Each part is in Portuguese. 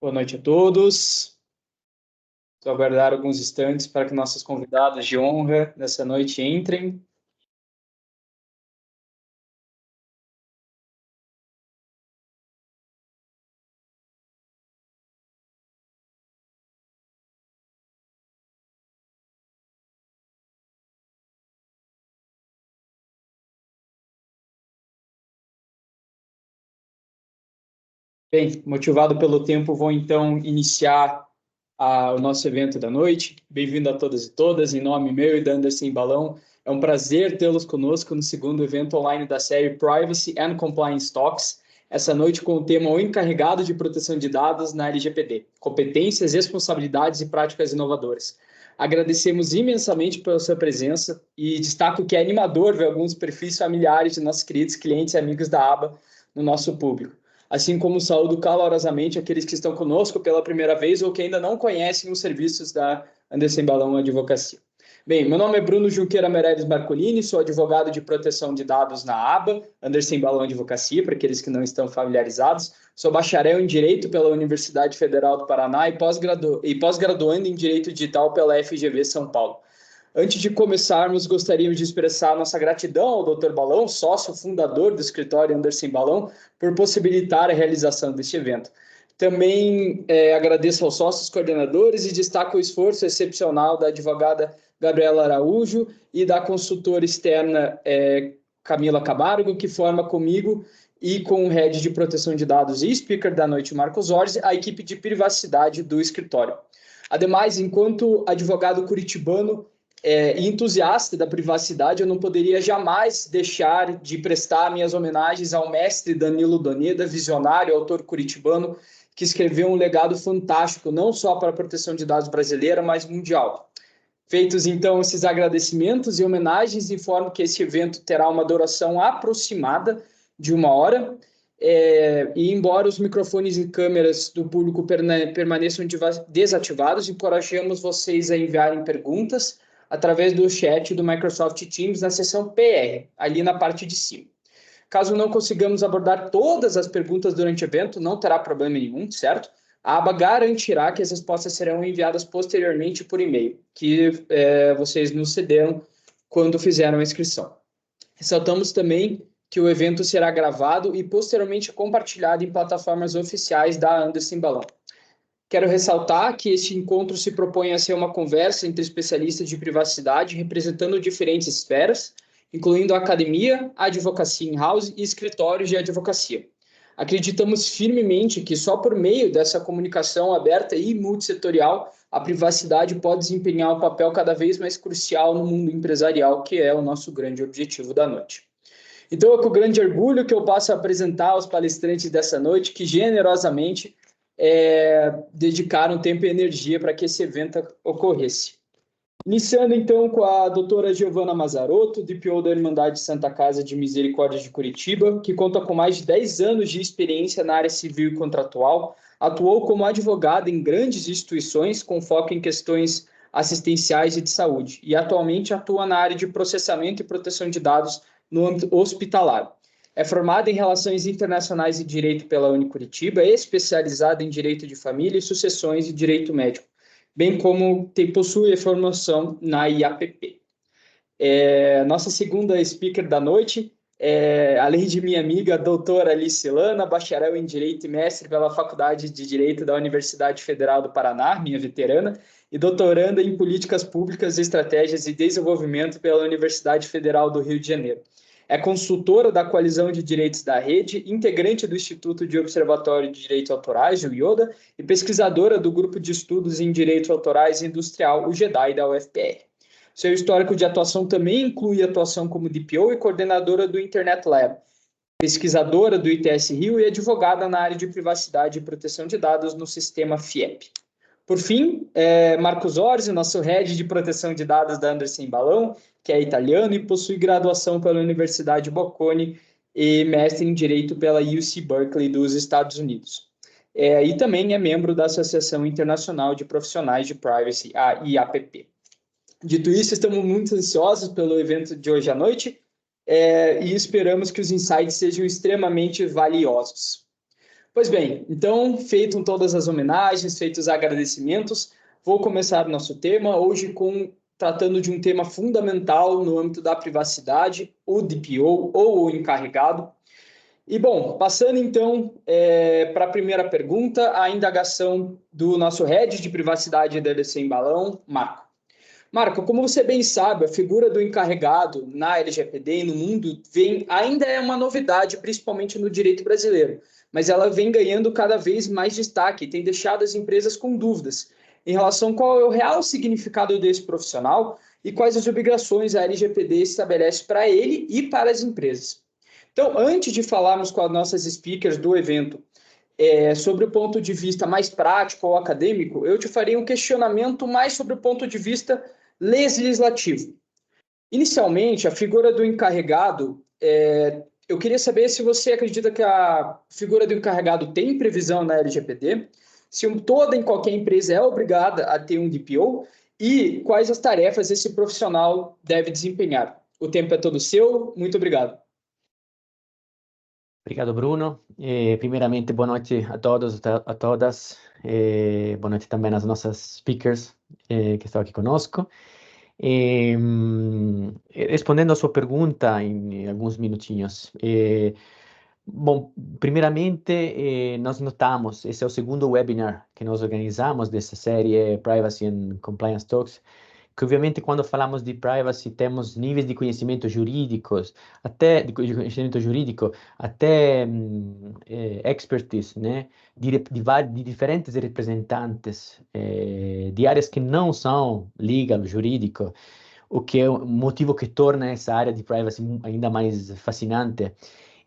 Boa noite a todos. Vou aguardar alguns instantes para que nossos convidados de honra nessa noite entrem. Bem, motivado pelo tempo, vou então iniciar o nosso evento da noite. Bem-vindo a todas e todas, em nome meu e da Anderson Balão. É um prazer tê-los conosco no segundo evento online da série Privacy and Compliance Talks, essa noite com o tema O Encarregado de Proteção de Dados na LGPD, Competências, Responsabilidades e Práticas Inovadoras. Agradecemos imensamente pela sua presença e destaco que é animador ver alguns perfis familiares de nossos queridos clientes e amigos da aba no nosso público. Assim como saúdo calorosamente aqueles que estão conosco pela primeira vez ou que ainda não conhecem os serviços da Anderson Balão Advocacia. Bem, meu nome é Bruno Junqueira Meirelles Marcolini, sou advogado de proteção de dados na aba Anderson Balão Advocacia, para aqueles que não estão familiarizados. Sou bacharel em Direito pela Universidade Federal do Paraná e pós-graduando em Direito Digital pela FGV São Paulo. Antes de começarmos, gostaríamos de expressar nossa gratidão ao Dr. Balão, sócio fundador do escritório Anderson Balão, por possibilitar a realização deste evento. Também agradeço aos sócios coordenadores e destaco o esforço excepcional da advogada Gabriela Araújo e da consultora externa Camila Camargo, que forma comigo e com o head de proteção de dados e speaker da noite, Marcos Orsi, a equipe de privacidade do escritório. Ademais, enquanto advogado curitibano e entusiasta da privacidade, eu não poderia jamais deixar de prestar minhas homenagens ao mestre Danilo Doneda, visionário, autor curitibano, que escreveu um legado fantástico, não só para a proteção de dados brasileira, mas mundial. Feitos, então, esses agradecimentos e homenagens, informo que esse evento terá uma duração aproximada de 1 hora, e embora os microfones e câmeras do público permaneçam desativados, encorajamos vocês a enviarem perguntas através do chat do Microsoft Teams na seção PR, ali na parte de cima. Caso não consigamos abordar todas as perguntas durante o evento, não terá problema nenhum, certo? A aba garantirá que as respostas serão enviadas posteriormente por e-mail, que vocês nos cederam quando fizeram a inscrição. Ressaltamos também que o evento será gravado e posteriormente compartilhado em plataformas oficiais da Anderson Balão. Quero ressaltar que este encontro se propõe a ser uma conversa entre especialistas de privacidade representando diferentes esferas, incluindo a academia, a advocacia in-house e escritórios de advocacia. Acreditamos firmemente que só por meio dessa comunicação aberta e multissetorial, a privacidade pode desempenhar um papel cada vez mais crucial no mundo empresarial, que é o nosso grande objetivo da noite. Então, é com grande orgulho que eu passo a apresentar aos palestrantes dessa noite, que generosamente dedicaram tempo e energia para que esse evento ocorresse. Iniciando, então, com a doutora Giovana Mazarotto, DPO da Irmandade Santa Casa de Misericórdia de Curitiba, que conta com mais de 10 anos de experiência na área civil e contratual, atuou como advogada em grandes instituições com foco em questões assistenciais e de saúde, e atualmente atua na área de processamento e proteção de dados no âmbito hospitalar. É formada em Relações Internacionais e Direito pela Unicuritiba, especializada em Direito de Família e Sucessões e Direito Médico, bem como possui formação na IAPP. Nossa segunda speaker da noite, além de minha amiga, a doutora Alice Lana, bacharel em Direito e mestre pela Faculdade de Direito da Universidade Federal do Paraná, minha veterana, e doutoranda em Políticas Públicas, Estratégias e Desenvolvimento pela Universidade Federal do Rio de Janeiro. É consultora da Coalizão de Direitos da Rede, integrante do Instituto de Observatório de Direitos Autorais, o IODA, e pesquisadora do Grupo de Estudos em Direitos Autorais e Industrial, o GEDAI, da UFPR. Seu histórico de atuação também inclui atuação como DPO e coordenadora do Internet Lab, pesquisadora do ITS Rio e advogada na área de privacidade e proteção de dados no sistema FIEP. Por fim, Marcos Orsi, nosso head de proteção de dados da Anderson Balão, que é italiano e possui graduação pela Universidade Bocconi e mestre em Direito pela UC Berkeley dos Estados Unidos. E também é membro da Associação Internacional de Profissionais de Privacy, a IAPP. Dito isso, estamos muito ansiosos pelo evento de hoje à noite e esperamos que os insights sejam extremamente valiosos. Pois bem, então, feitas todas as homenagens, feitos os agradecimentos, vou começar o nosso tema hoje tratando de um tema fundamental no âmbito da privacidade, o DPO ou o encarregado. E bom, passando então para a primeira pergunta, a indagação do nosso head de privacidade da LC em Balão, Marco. Marco, como você bem sabe, a figura do encarregado na LGPD e no mundo ainda é uma novidade, principalmente no direito brasileiro, mas ela vem ganhando cada vez mais destaque e tem deixado as empresas com dúvidas em relação a qual é o real significado desse profissional e quais as obrigações a LGPD estabelece para ele e para as empresas. Então, antes de falarmos com as nossas speakers do evento sobre o ponto de vista mais prático ou acadêmico, eu te farei um questionamento mais sobre o ponto de vista legislativo. Inicialmente, a figura do encarregado, eu queria saber se você acredita que a figura do encarregado tem previsão na LGPD, se toda em qualquer empresa é obrigada a ter um DPO e quais as tarefas esse profissional deve desempenhar. O tempo é todo seu, muito obrigado. Obrigado, Bruno. Primeiramente, boa noite a todos, a todas. Boa noite também às nossas speakers que estão aqui conosco. Respondendo a sua pergunta em alguns minutinhos. Bom, primeiramente, nós notamos, esse é o segundo webinar que nós organizamos dessa série Privacy and Compliance Talks, que obviamente quando falamos de privacy temos níveis de conhecimento jurídicos, até expertise, né, de diferentes representantes de áreas que não são legal, jurídico, o que é um motivo que torna essa área de privacy ainda mais fascinante.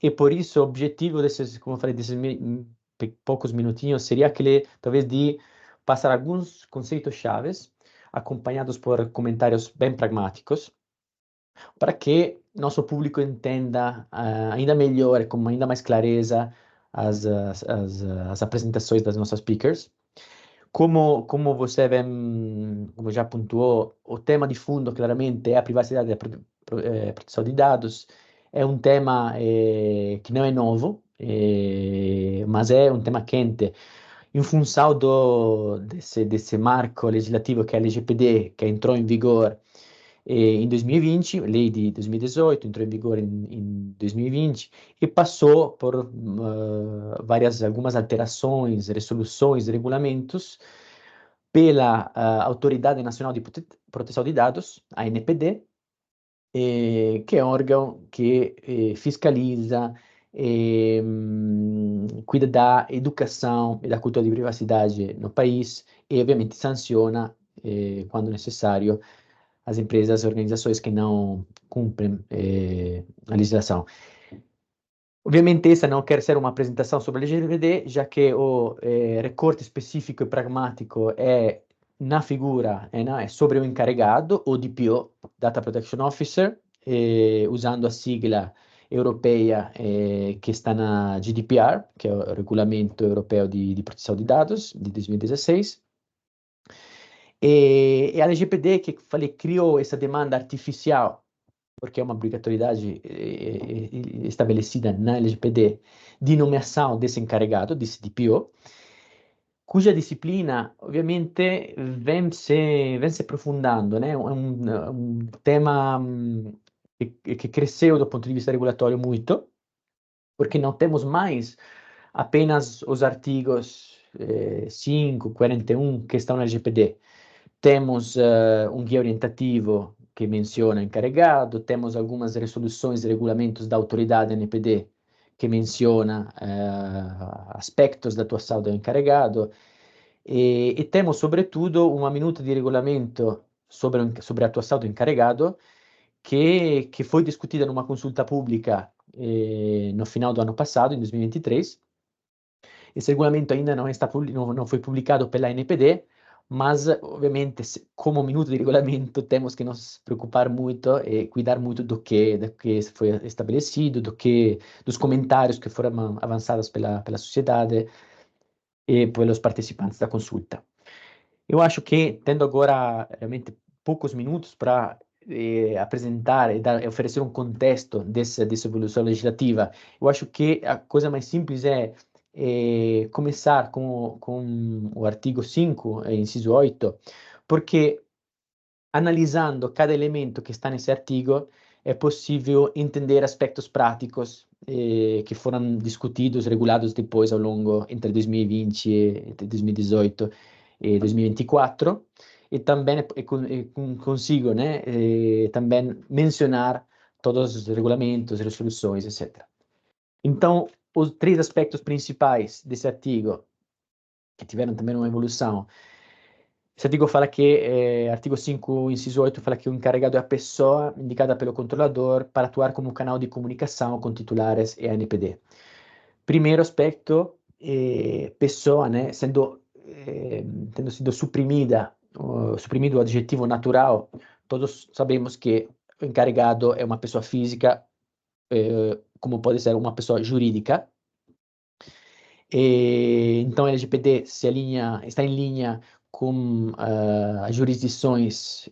E por isso o objetivo desses, como eu falei, poucos minutinhos seria aquele, talvez, de passar alguns conceitos chaves acompanhados por comentários bem pragmáticos, para que nosso público entenda ainda melhor, com ainda mais clareza, as apresentações das nossas speakers. Como você bem, como já pontuou, o tema de fundo claramente é a privacidade e a proteção de dados. É um tema que não é novo, mas é um tema quente em função desse marco legislativo que é a LGPD, que entrou em vigor em 2020, lei de 2018, entrou em vigor em 2020 e passou por algumas alterações, resoluções, regulamentos pela Autoridade Nacional de Proteção de Dados, a ANPD, que é um órgão que fiscaliza, cuida da educação e da cultura de privacidade no país e, obviamente, sanciona, quando necessário, as empresas e organizações que não cumprem a legislação. Obviamente, essa não quer ser uma apresentação sobre a LGPD, já que o recorte específico e pragmático é na figura, é sobre o encarregado, o DPO, Data Protection Officer, usando a sigla europeia que está na GDPR, que é o Regulamento Europeu de Proteção de Dados, de 2016. E a LGPD, que falei, criou essa demanda artificial, porque é uma obrigatoriedade estabelecida na LGPD, de nomeação desse encarregado, desse DPO, cuja disciplina, ovviamente, vem se aprofundando, né? É um tema que cresceu do ponto de vista regulatório muito, porque não temos mais apenas os artigos 5, 41 que estão na LGPD. Temos um guia orientativo que menciona encarregado, temos algumas resoluções e regulamentos da autoridade NPD que menciona aspectos da atuação do encarregado e temos, sobretudo, uma minuta de regulamento sobre a atuação do encarregado que foi discutida numa consulta pública no final do ano passado, em 2023. Esse regulamento ainda não foi publicado pela NPD, mas, obviamente, como minuto de regulamento, temos que nos preocupar muito e cuidar muito do que foi estabelecido, dos comentários que foram avançados pela sociedade e pelos participantes da consulta. Eu acho que, tendo agora realmente poucos minutos para apresentar e oferecer um contexto dessa evolução legislativa, eu acho que a coisa mais simples é começar com o artigo 5, inciso 8, porque analisando cada elemento que está nesse artigo, é possível entender aspectos práticos que foram discutidos, regulados depois ao longo entre 2020 e 2018 e 2024, e também consigo, né, também mencionar todos os regulamentos, resoluções, etc. Então, os três aspectos principais desse artigo, que tiveram também uma evolução. Esse artigo fala que, artigo 5, inciso 8, fala que o encarregado é a pessoa indicada pelo controlador para atuar como canal de comunicação com titulares e ANPD. Primeiro aspecto, pessoa, né, tendo sido suprimido o adjetivo natural, todos sabemos que o encarregado é uma pessoa física, como pode ser uma pessoa jurídica. Então, a LGPD está em linha com as jurisdições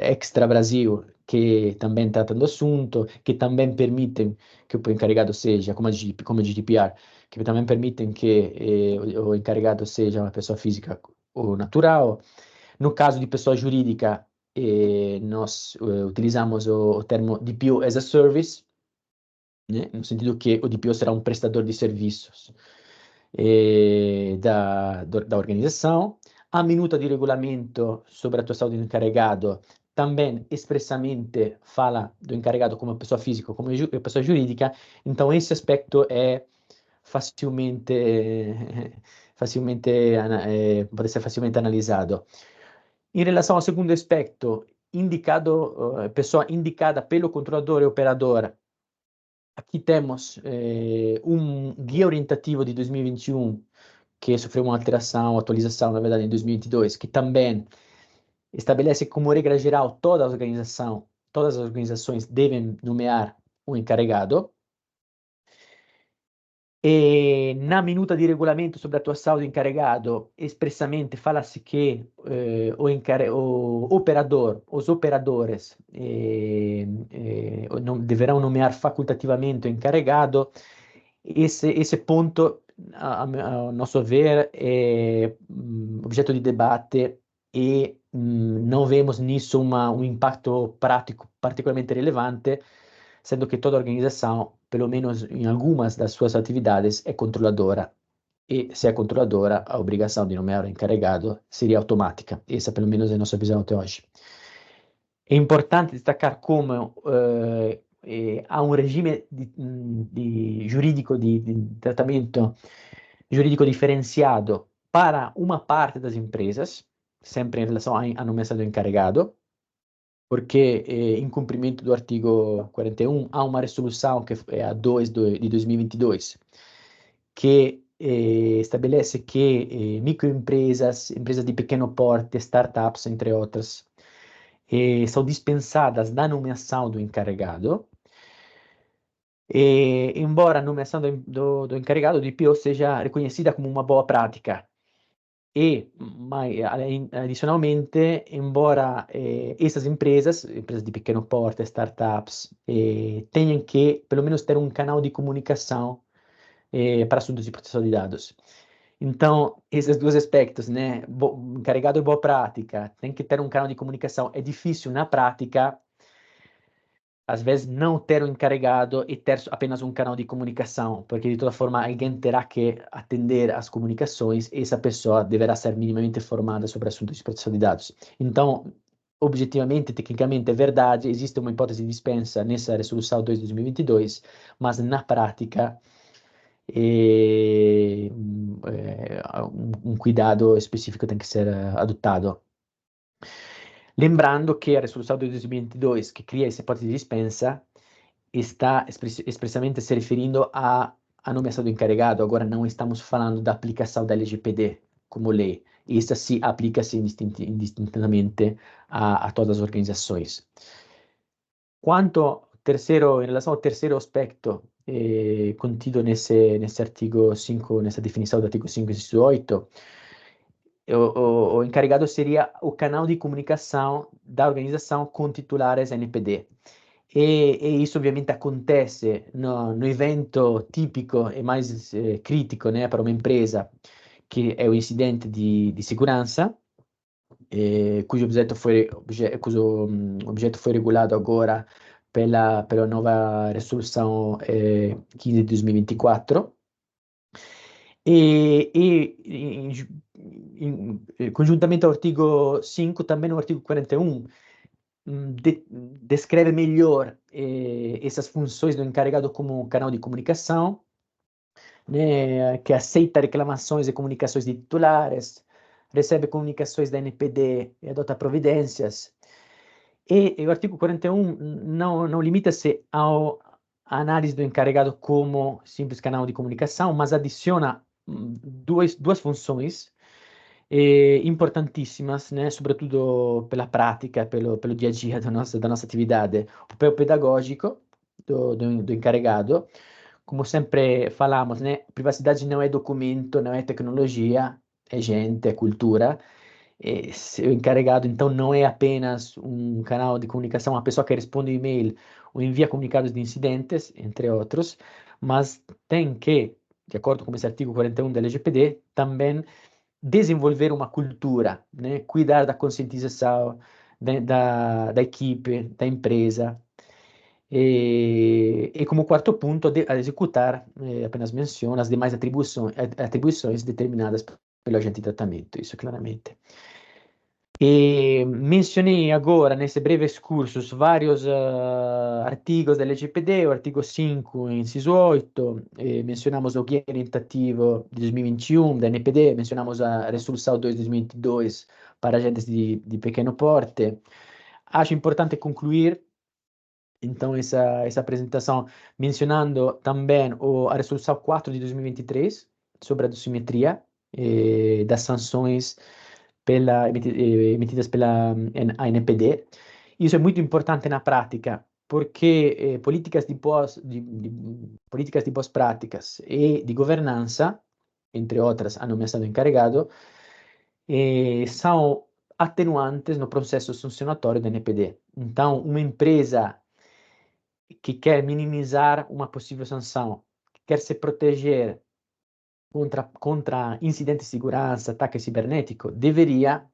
extra-Brasil, que também tratam do assunto, que também permitem que o encarregado seja, como a GDPR, que também permitem que o encarregado seja uma pessoa física ou natural. No caso de pessoa jurídica, nós utilizamos o termo DPO as a Service, né? No sentido que o DPO será um prestador de serviços da organização. A minuta de regulamento sobre a atuação do encarregado também expressamente fala do encarregado como pessoa física, como pessoa jurídica. Então, esse aspecto é pode ser facilmente analisado. Em relação ao segundo aspecto, pessoa indicada pelo controlador e operador, aqui temos um guia orientativo de 2021 que sofreu uma alteração, atualização, na verdade, em 2022, que também estabelece como regra geral todas as organizações devem nomear um encarregado. E na minuta di regolamento sobre a atuação do encarregado, expressamente fala-se que os operadores deverão nomear facultativamente o encarregado. Esse ponto, ao nosso ver, é objeto de debate e não vemos nisso um impacto prático particularmente relevante, sendo que toda organização, pelo menos em algumas das suas atividades, é controladora. E se é controladora, a obrigação de nomear o encarregado seria automática. Essa, pelo menos, é a nossa visão até hoje. É importante destacar como há um regime jurídico de tratamento jurídico diferenciado para uma parte das empresas, sempre em relação à nomeação do encarregado, porque em cumprimento do artigo 41 há uma resolução que é a 2 de 2022, que estabelece que microempresas, empresas de pequeno porte, startups, entre outras, são dispensadas da nomeação do encarregado, embora a nomeação do encarregado do IPO seja reconhecida como uma boa prática. E, adicionalmente, embora essas empresas de pequeno porte, startups, tenham que, pelo menos, ter um canal de comunicação para assuntos de proteção de dados. Então, esses dois aspectos, né, encarregado e boa prática, tem que ter um canal de comunicação. É difícil, na prática, às vezes, não ter um encarregado e ter apenas um canal de comunicação, porque, de toda forma, alguém terá que atender às comunicações e essa pessoa deverá ser minimamente formada sobre assuntos de proteção de dados. Então, objetivamente, tecnicamente, é verdade, existe uma hipótese de dispensa nessa resolução 2 de 2022, mas, na prática, um cuidado específico tem que ser adotado. Lembrando que a resolução de 2022, que cria essa hipótese de dispensa, está expressamente se referindo à nomeação do encarregado. Agora não estamos falando da aplicação da LGPD como lei. Essa se aplica-se indistintamente a todas as organizações. Em relação ao terceiro aspecto contido nesse artigo 5, nessa definição do artigo 5, inciso 8, o encarregado seria o canal de comunicação da organização com titulares NPD. e isso ovviamente acontece no evento tipico e mais critico, né, per un'impresa, che è un incidente di sicurezza, cujo objeto foi regulato agora pela nova resolução 15 de 2024, conjuntamente ao artigo 5, também no artigo 41, descreve melhor essas funções do encarregado como canal de comunicação, né, que aceita reclamações e comunicações de titulares, recebe comunicações da NPD e adota providências. E o artigo 41 não limita-se à análise do encarregado como simples canal de comunicação, mas adiciona duas funções importantíssimas, né, sobretudo pela prática, pelo dia a dia da nossa atividade. O papel pedagógico do encarregado, como sempre falamos, né, privacidade não é documento, não é tecnologia, é gente, é cultura. O encarregado, então, não é apenas um canal de comunicação, uma pessoa que responde e-mail ou envia comunicados de incidentes, entre outros, mas tem que, de acordo com esse artigo 41 da LGPD, também desenvolver uma cultura, né? Cuidar da conscientização da equipe, da empresa. E como quarto ponto, a executar, apenas menciono, as demais atribuições determinadas pelo agente de tratamento, isso claramente. E mencionei agora, nesse breve excursus, vários artigos da LGPD, o artigo 5, inciso 8, mencionamos o guia orientativo de 2021 da NPD, mencionamos a resolução 2 de 2022 para agentes de pequeno porte. Acho importante concluir, então, essa apresentação mencionando também a resolução 4 de 2023 sobre a dosimetria das sanções emitidas pela ANPD. Isso é muito importante na prática, porque políticas de boas práticas e de governança, entre outras, a nomeação do encarregado, são atenuantes no processo sancionatório da NPD. Então, uma empresa que quer minimizar uma possível sanção, que quer se proteger contra incidentes de segurança, ataque cibernético, deveria,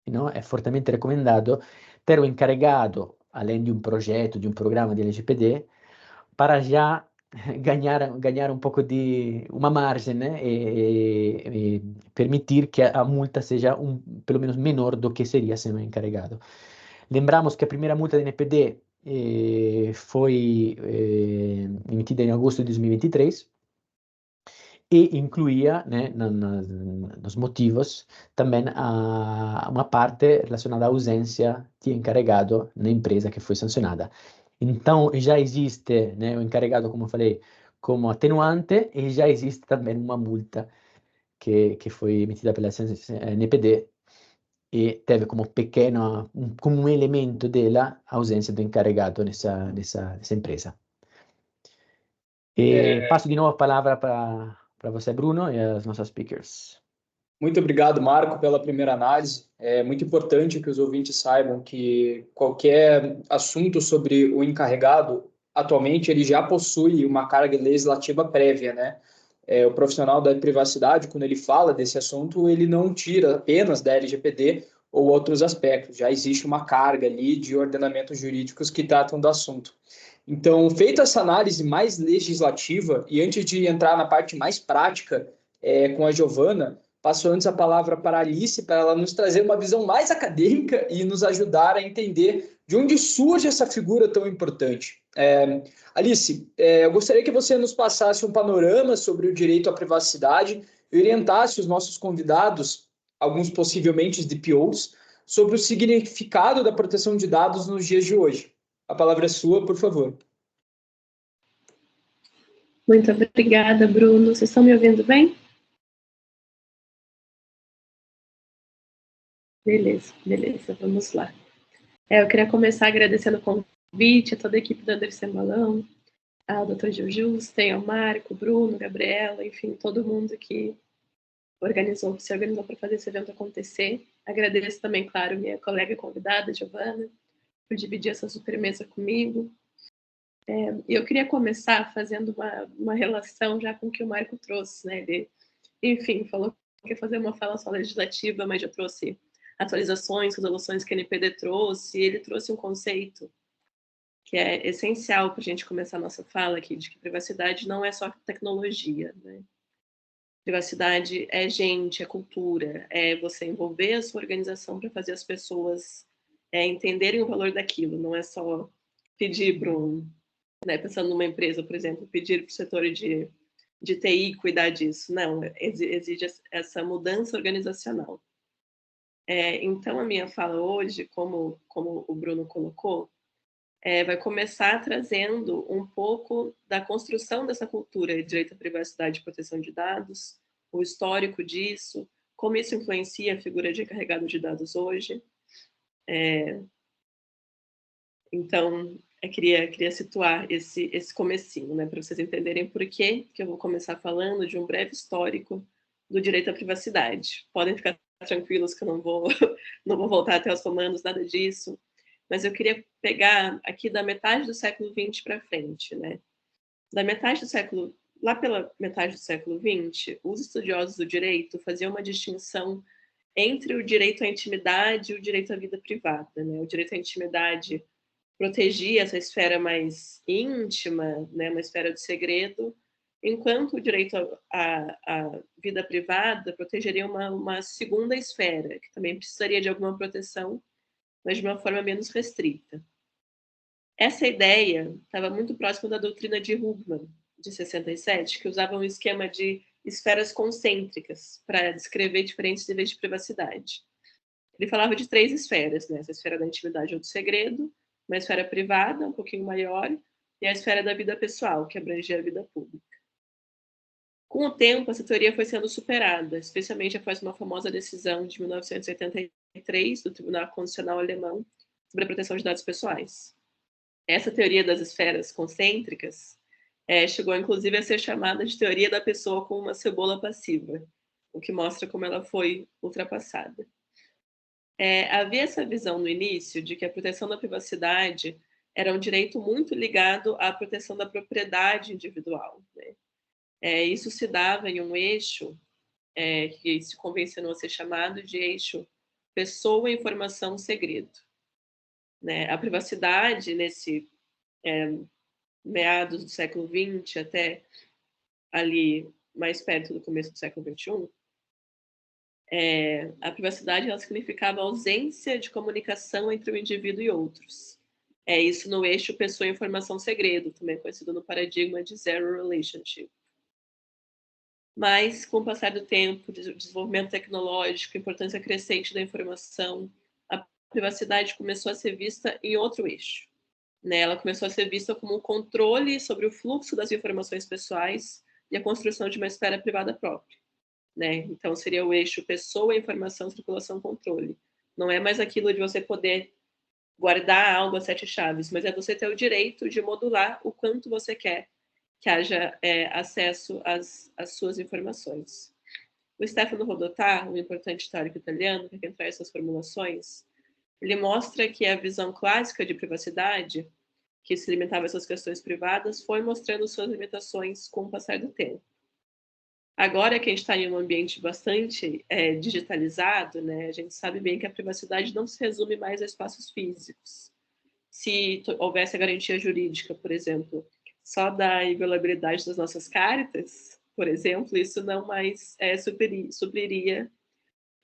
no, é fortemente recomendado, ter o encarregado, além de um projeto, de um programa de LGPD, para já ganhar um pouco de uma margem, né? E permitir que a multa seja pelo menos menor do que seria sendo encarregado. Lembramos que a primeira multa da NPD foi emitida em agosto de 2023 e incluía, né, nos motivos também uma parte relacionada à ausência de encarregado na empresa que foi sancionada. Então, já existe, né, o encarregado, como eu falei, como atenuante, e já existe também uma multa que foi emitida pela NPD e teve como como um elemento dela a ausência do encarregado nessa empresa. E passo de novo a palavra para você, Bruno, e as nossas speakers. Muito obrigado, Marco, pela primeira análise. É muito importante que os ouvintes saibam que qualquer assunto sobre o encarregado, atualmente, ele já possui uma carga legislativa prévia, né? O profissional da privacidade, quando ele fala desse assunto, ele não tira apenas da LGPD ou outros aspectos. Já existe uma carga ali de ordenamentos jurídicos que tratam do assunto. Então, feita essa análise mais legislativa, e antes de entrar na parte mais prática com a Giovana, passo antes a palavra para a Alice, para ela nos trazer uma visão mais acadêmica e nos ajudar a entender de onde surge essa figura tão importante. Alice, eu gostaria que você nos passasse um panorama sobre o direito à privacidade e orientasse os nossos convidados, alguns possivelmente DPOs, sobre o significado da proteção de dados nos dias de hoje. A palavra é sua, por favor. Muito obrigada, Bruno. Vocês estão me ouvindo bem? Beleza, vamos lá. Eu queria começar agradecendo o convite a toda a equipe do Anderson Balão, ao Dr. Gil Justen, ao Marco, Bruno, Gabriela, enfim, todo mundo que se organizou para fazer esse evento acontecer. Agradeço também, claro, minha colega convidada, Giovana, por dividir essa sobremesa comigo. E eu queria começar fazendo uma relação já com o que o Marco trouxe, né? Ele, enfim, falou que ia fazer uma fala só legislativa, mas já trouxe atualizações, resoluções que a NPD trouxe, e ele trouxe um conceito que é essencial para a gente começar a nossa fala aqui, de que privacidade não é só tecnologia, né? Privacidade é gente, é cultura, é você envolver a sua organização para fazer as pessoas entenderem o valor daquilo, não é só pedir para né, pensando numa empresa, por exemplo, pedir para o setor de TI cuidar disso. Não, exige essa mudança organizacional. Então, a minha fala hoje, como o Bruno colocou, vai começar trazendo um pouco da construção dessa cultura de direito à privacidade e proteção de dados, o histórico disso, como isso influencia a figura de encarregado de dados hoje. Então, eu queria situar esse comecinho, né, para vocês entenderem por que eu vou começar falando de um breve histórico do direito à privacidade. Podem ficar tranquilos que eu não vou voltar até os romanos, nada disso, mas eu queria pegar aqui da metade do século XX para frente, né? Lá pela metade do século XX, os estudiosos do direito faziam uma distinção entre o direito à intimidade e o direito à vida privada, né? O direito à intimidade protegia essa esfera mais íntima, né, uma esfera de segredo, enquanto o direito à vida privada protegeria uma segunda esfera, que também precisaria de alguma proteção, mas de uma forma menos restrita. Essa ideia estava muito próxima da doutrina de Hugman, de 67, que usava um esquema de esferas concêntricas para descrever diferentes níveis de privacidade. Ele falava de 3 esferas, né? Essa esfera da intimidade ou do segredo, uma esfera privada, um pouquinho maior, e a esfera da vida pessoal, que abrangia a vida pública. Com o tempo, essa teoria foi sendo superada, especialmente após uma famosa decisão de 1983 do Tribunal Constitucional Alemão sobre a proteção de dados pessoais. Essa teoria das esferas concêntricas chegou, inclusive, a ser chamada de teoria da pessoa com uma cebola passiva, o que mostra como ela foi ultrapassada. Havia essa visão no início de que a proteção da privacidade era um direito muito ligado à proteção da propriedade individual, né? Isso se dava em um eixo que se convencionou a ser chamado de eixo pessoa, informação, segredo, né? A privacidade, nesse meados do século XX até ali mais perto do começo do século XXI, a privacidade ela significava ausência de comunicação entre o indivíduo e outros. Isso no eixo pessoa, informação, segredo, também conhecido no paradigma de zero relationship. Mas, com o passar do tempo, desenvolvimento tecnológico, importância crescente da informação, a privacidade começou a ser vista em outro eixo, né? Ela começou a ser vista como um controle sobre o fluxo das informações pessoais e a construção de uma esfera privada própria, né? Então, seria o eixo pessoa, informação, circulação, controle. Não é mais aquilo de você poder guardar algo a 7 chaves, mas é você ter o direito de modular o quanto você quer que haja acesso às suas informações. O Stefano Rodotà, um importante teórico italiano, que traz essas formulações, ele mostra que a visão clássica de privacidade, que se limitava a essas questões privadas, foi mostrando suas limitações com o passar do tempo. Agora que a gente está em um ambiente bastante digitalizado, né, a gente sabe bem que a privacidade não se resume mais a espaços físicos. Se houvesse a garantia jurídica, por exemplo, só da inviolabilidade das nossas cartas, por exemplo, isso não mais supriria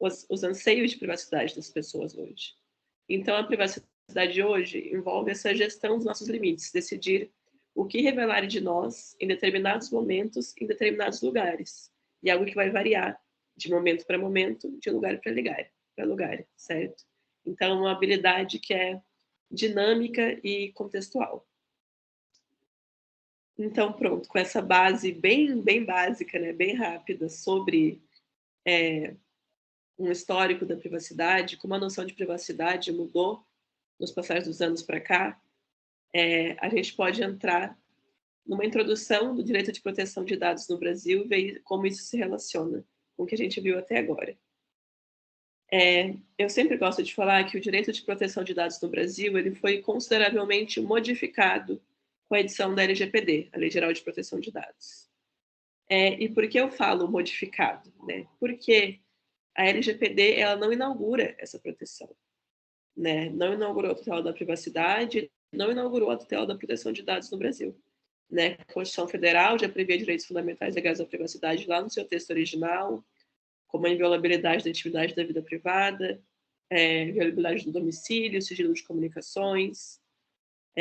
os anseios de privacidade das pessoas hoje. Então, a privacidade hoje envolve essa gestão dos nossos limites, decidir o que revelar de nós em determinados momentos, em determinados lugares. E algo que vai variar de momento para momento, de lugar para lugar, certo? Então, é uma habilidade que é dinâmica e contextual. Então, pronto, com essa base bem básica, né, bem rápida, sobre um histórico da privacidade, como a noção de privacidade mudou nos passados dos anos para cá, a gente pode entrar numa introdução do direito de proteção de dados no Brasil e ver como isso se relaciona com o que a gente viu até agora. Eu sempre gosto de falar que o direito de proteção de dados no Brasil ele foi consideravelmente modificado com a edição da LGPD, a Lei Geral de Proteção de Dados. E por que eu falo modificado? Né? Porque a LGPD ela não inaugura essa proteção. Né? Não inaugurou a tutela da privacidade, não inaugurou a tutela da proteção de dados no Brasil. Né? A Constituição Federal já previa direitos fundamentais legais à privacidade lá no seu texto original, como a inviolabilidade da intimidade da vida privada, inviolabilidade do domicílio, sigilo de comunicações.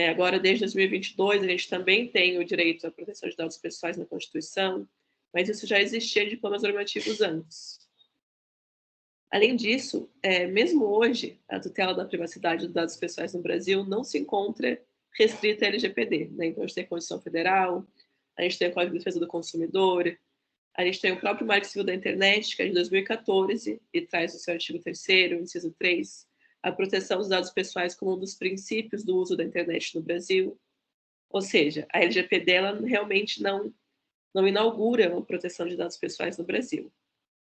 Agora, desde 2022, a gente também tem o direito à proteção de dados pessoais na Constituição, mas isso já existia em diplomas normativos antes. Além disso, mesmo hoje, a tutela da privacidade dos dados pessoais no Brasil não se encontra restrita à LGPD. Né? Então, a gente tem a Constituição Federal, a gente tem o Código de Defesa do Consumidor, a gente tem o próprio Marco Civil da Internet, que é de 2014, e traz no seu artigo 3º, inciso 3, a proteção dos dados pessoais como um dos princípios do uso da internet no Brasil. Ou seja, a LGPD ela realmente não inaugura uma proteção de dados pessoais no Brasil.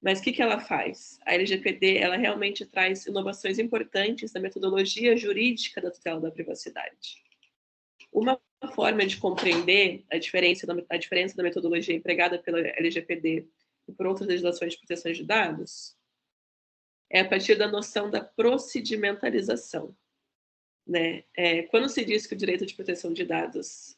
Mas o que ela faz? A LGPD ela realmente traz inovações importantes na metodologia jurídica da tutela da privacidade. Uma forma de compreender a diferença da metodologia empregada pela LGPD e por outras legislações de proteção de dados é a partir da noção da procedimentalização. Né? Quando se diz que o direito de proteção de dados...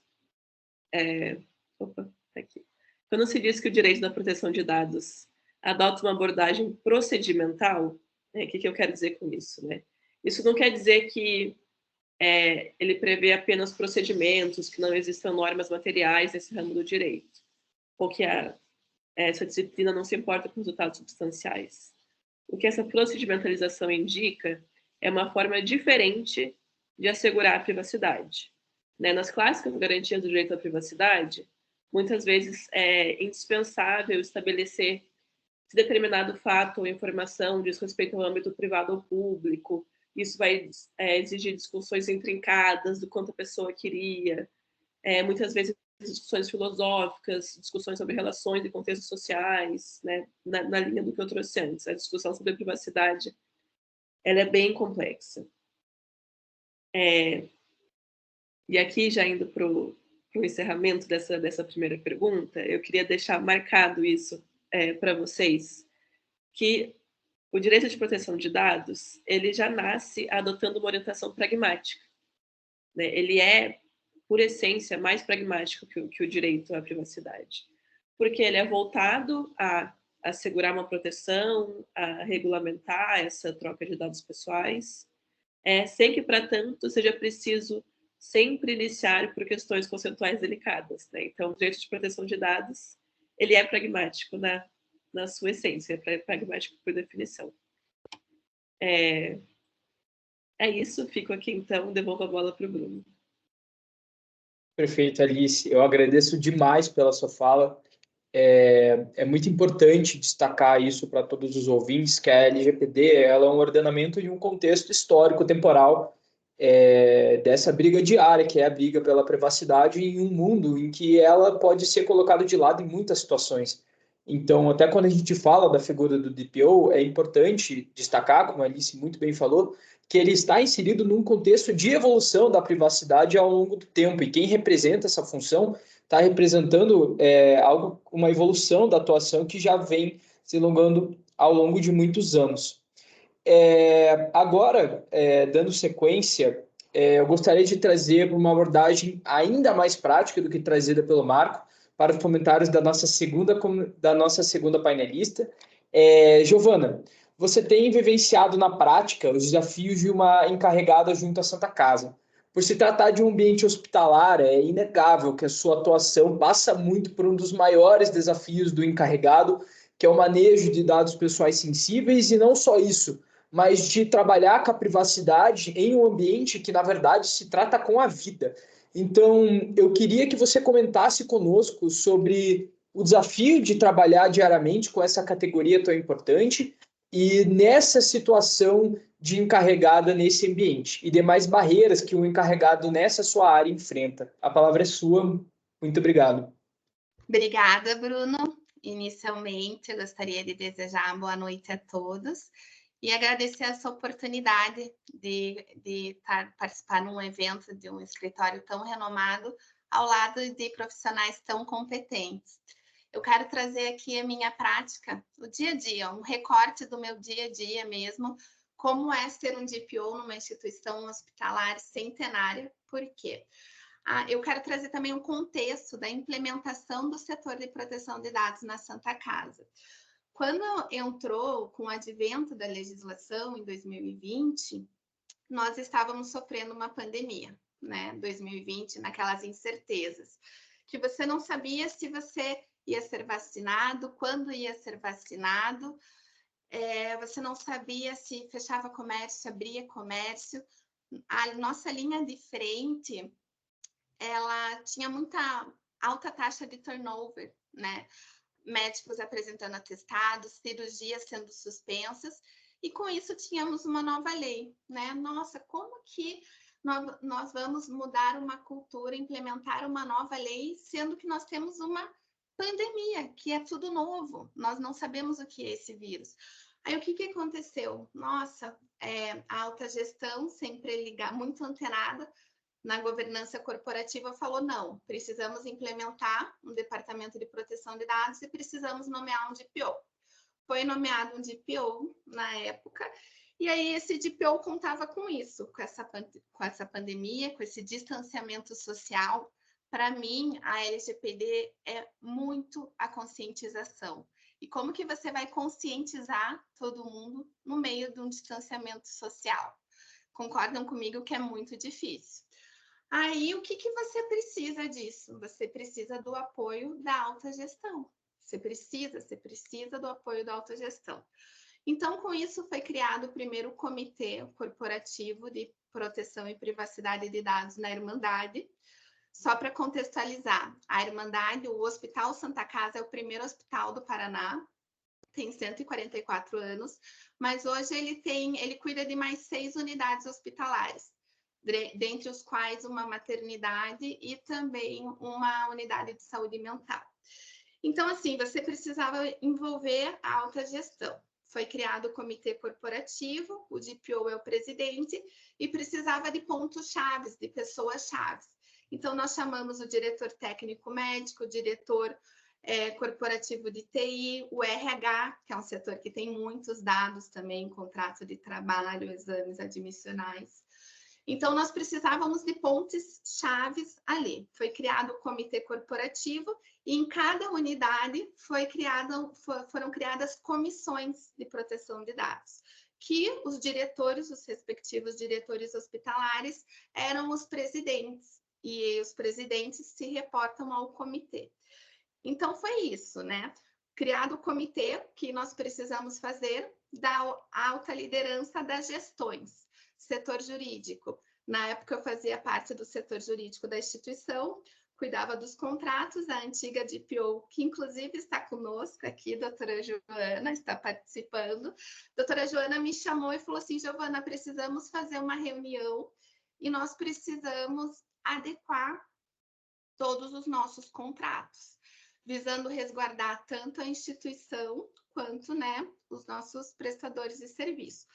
Quando se diz que o direito da proteção de dados adota uma abordagem procedimental, o que eu quero dizer com isso? Né? Isso não quer dizer que ele prevê apenas procedimentos, que não existam normas materiais nesse ramo do direito, ou que essa disciplina não se importa com resultados substanciais. O que essa procedimentalização indica é uma forma diferente de assegurar a privacidade. Né? Nas clássicas garantias do direito à privacidade, muitas vezes é indispensável estabelecer se determinado fato ou informação diz respeito ao âmbito privado ou público. Isso vai exigir discussões intrincadas do quanto a pessoa queria, muitas vezes discussões filosóficas, discussões sobre relações e contextos sociais, né? na linha do que eu trouxe antes. A discussão sobre a privacidade ela é bem complexa. E aqui, já indo para o encerramento dessa primeira pergunta, eu queria deixar marcado isso para vocês, que o direito de proteção de dados ele já nasce adotando uma orientação pragmática. Né? Ele é, por essência, mais pragmático que o direito à privacidade, porque ele é voltado a assegurar uma proteção, a regulamentar essa troca de dados pessoais, sem que, para tanto, seja preciso sempre iniciar por questões conceituais delicadas. Né? Então, o direito de proteção de dados ele é pragmático na sua essência, é pragmático por definição. É isso, fico aqui então, devolvo a bola para o Bruno. Perfeito, Alice. Eu agradeço demais pela sua fala. É muito importante destacar isso para todos os ouvintes, que a LGPD ela é um ordenamento de um contexto histórico temporal dessa briga diária, que é a briga pela privacidade em um mundo em que ela pode ser colocada de lado em muitas situações. Então, até quando a gente fala da figura do DPO, é importante destacar, como a Alice muito bem falou, que ele está inserido num contexto de evolução da privacidade ao longo do tempo, e quem representa essa função está representando uma evolução da atuação que já vem se alongando ao longo de muitos anos. Agora, dando sequência, eu gostaria de trazer uma abordagem ainda mais prática do que trazida pelo Marco para os comentários da nossa segunda painelista. Giovana, você tem vivenciado na prática os desafios de uma encarregada junto à Santa Casa. Por se tratar de um ambiente hospitalar, é inegável que a sua atuação passa muito por um dos maiores desafios do encarregado, que é o manejo de dados pessoais sensíveis, e não só isso, mas de trabalhar com a privacidade em um ambiente que, na verdade, se trata com a vida. Então, eu queria que você comentasse conosco sobre o desafio de trabalhar diariamente com essa categoria tão importante e nessa situação de encarregada nesse ambiente e demais barreiras que o encarregado nessa sua área enfrenta. A palavra é sua. Muito obrigado. Obrigada, Bruno. Inicialmente, eu gostaria de desejar boa noite a todos e agradecer essa oportunidade de participar num evento de um escritório tão renomado, ao lado de profissionais tão competentes. Eu quero trazer aqui a minha prática, o dia a dia, um recorte do meu dia a dia mesmo, como é ser um DPO numa instituição hospitalar centenária. Por quê? Eu quero trazer também um contexto da implementação do setor de proteção de dados na Santa Casa. Quando entrou com o advento da legislação em 2020, nós estávamos sofrendo uma pandemia, né? 2020, naquelas incertezas, que você não sabia se você ia ser vacinado, quando ia ser vacinado, você não sabia se fechava comércio, abria comércio. A nossa linha de frente, ela tinha muita alta taxa de turnover, né? Médicos apresentando atestados, cirurgias sendo suspensas, e com isso tínhamos uma nova lei, né? Nossa, como que nós vamos mudar uma cultura, implementar uma nova lei, sendo que nós temos uma pandemia, que é tudo novo, nós não sabemos o que é esse vírus. Aí o que aconteceu? Nossa, a alta gestão, sempre muito antenada na governança corporativa, falou: não, precisamos implementar um departamento de proteção de dados e precisamos nomear um DPO. Foi nomeado um DPO na época, e aí esse DPO contava com isso, com essa pandemia, com esse distanciamento social. Para mim, a LGPD é muito a conscientização. E como que você vai conscientizar todo mundo no meio de um distanciamento social? Concordam comigo que é muito difícil. Aí, o que você precisa disso? Você precisa do apoio da alta gestão. Você precisa do apoio da alta gestão. Então, com isso, foi criado o primeiro comitê corporativo de proteção e privacidade de dados na Irmandade. Só para contextualizar, a Irmandade, o Hospital Santa Casa, é o primeiro hospital do Paraná, tem 144 anos, mas hoje ele cuida de mais 6 unidades hospitalares, dentre os quais uma maternidade e também uma unidade de saúde mental. Então, assim, você precisava envolver a alta gestão. Foi criado o comitê corporativo, o DPO é o presidente, e precisava de pontos-chave, de pessoas-chave. Então, nós chamamos o diretor técnico médico, o diretor corporativo de TI, o RH, que é um setor que tem muitos dados também, contrato de trabalho, exames admissionais. Então, nós precisávamos de pontes chaves ali. Foi criado o comitê corporativo e em cada unidade foram criadas comissões de proteção de dados, que os diretores, os respectivos diretores hospitalares, eram os presidentes, e os presidentes se reportam ao comitê. Então, foi isso, né? Criado o comitê, que nós precisamos fazer da alta liderança das gestões. Setor jurídico. Na época, eu fazia parte do setor jurídico da instituição, cuidava dos contratos, a antiga DPO, que inclusive está conosco aqui, doutora Joana, está participando. Doutora Joana me chamou e falou assim: Giovana, precisamos fazer uma reunião e nós precisamos adequar todos os nossos contratos, visando resguardar tanto a instituição quanto, né, os nossos prestadores de serviço.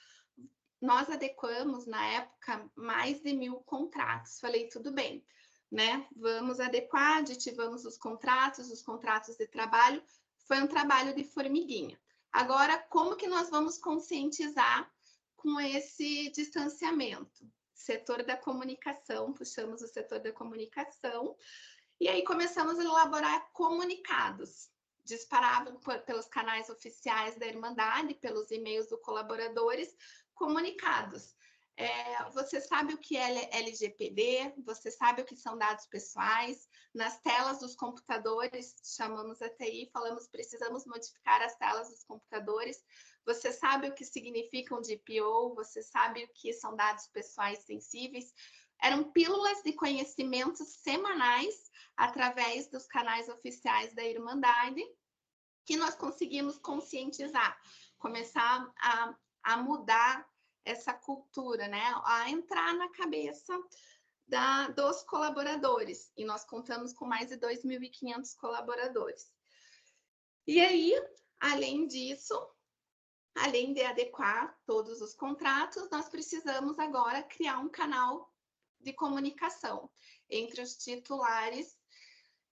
Nós adequamos, na época, mais de 1.000 contratos. Falei, tudo bem, né? Vamos adequar, aditivamos os contratos de trabalho. Foi um trabalho de formiguinha. Agora, como que nós vamos conscientizar com esse distanciamento? Setor da comunicação, puxamos o setor da comunicação, e aí começamos a elaborar comunicados. Disparavam pelos canais oficiais da Irmandade, pelos e-mails dos colaboradores, comunicados. Você sabe o que é LGPD, você sabe o que são dados pessoais. Nas telas dos computadores, chamamos a TI, falamos, precisamos modificar as telas dos computadores. Você sabe o que significa um DPO, você sabe o que são dados pessoais sensíveis. Eram pílulas de conhecimentos semanais através dos canais oficiais da Irmandade, que nós conseguimos conscientizar, começar a mudar essa cultura, né? A entrar na cabeça dos colaboradores. E nós contamos com mais de 2.500 colaboradores. E aí, além disso, Além de adequar todos os contratos, nós precisamos agora criar um canal de comunicação entre os titulares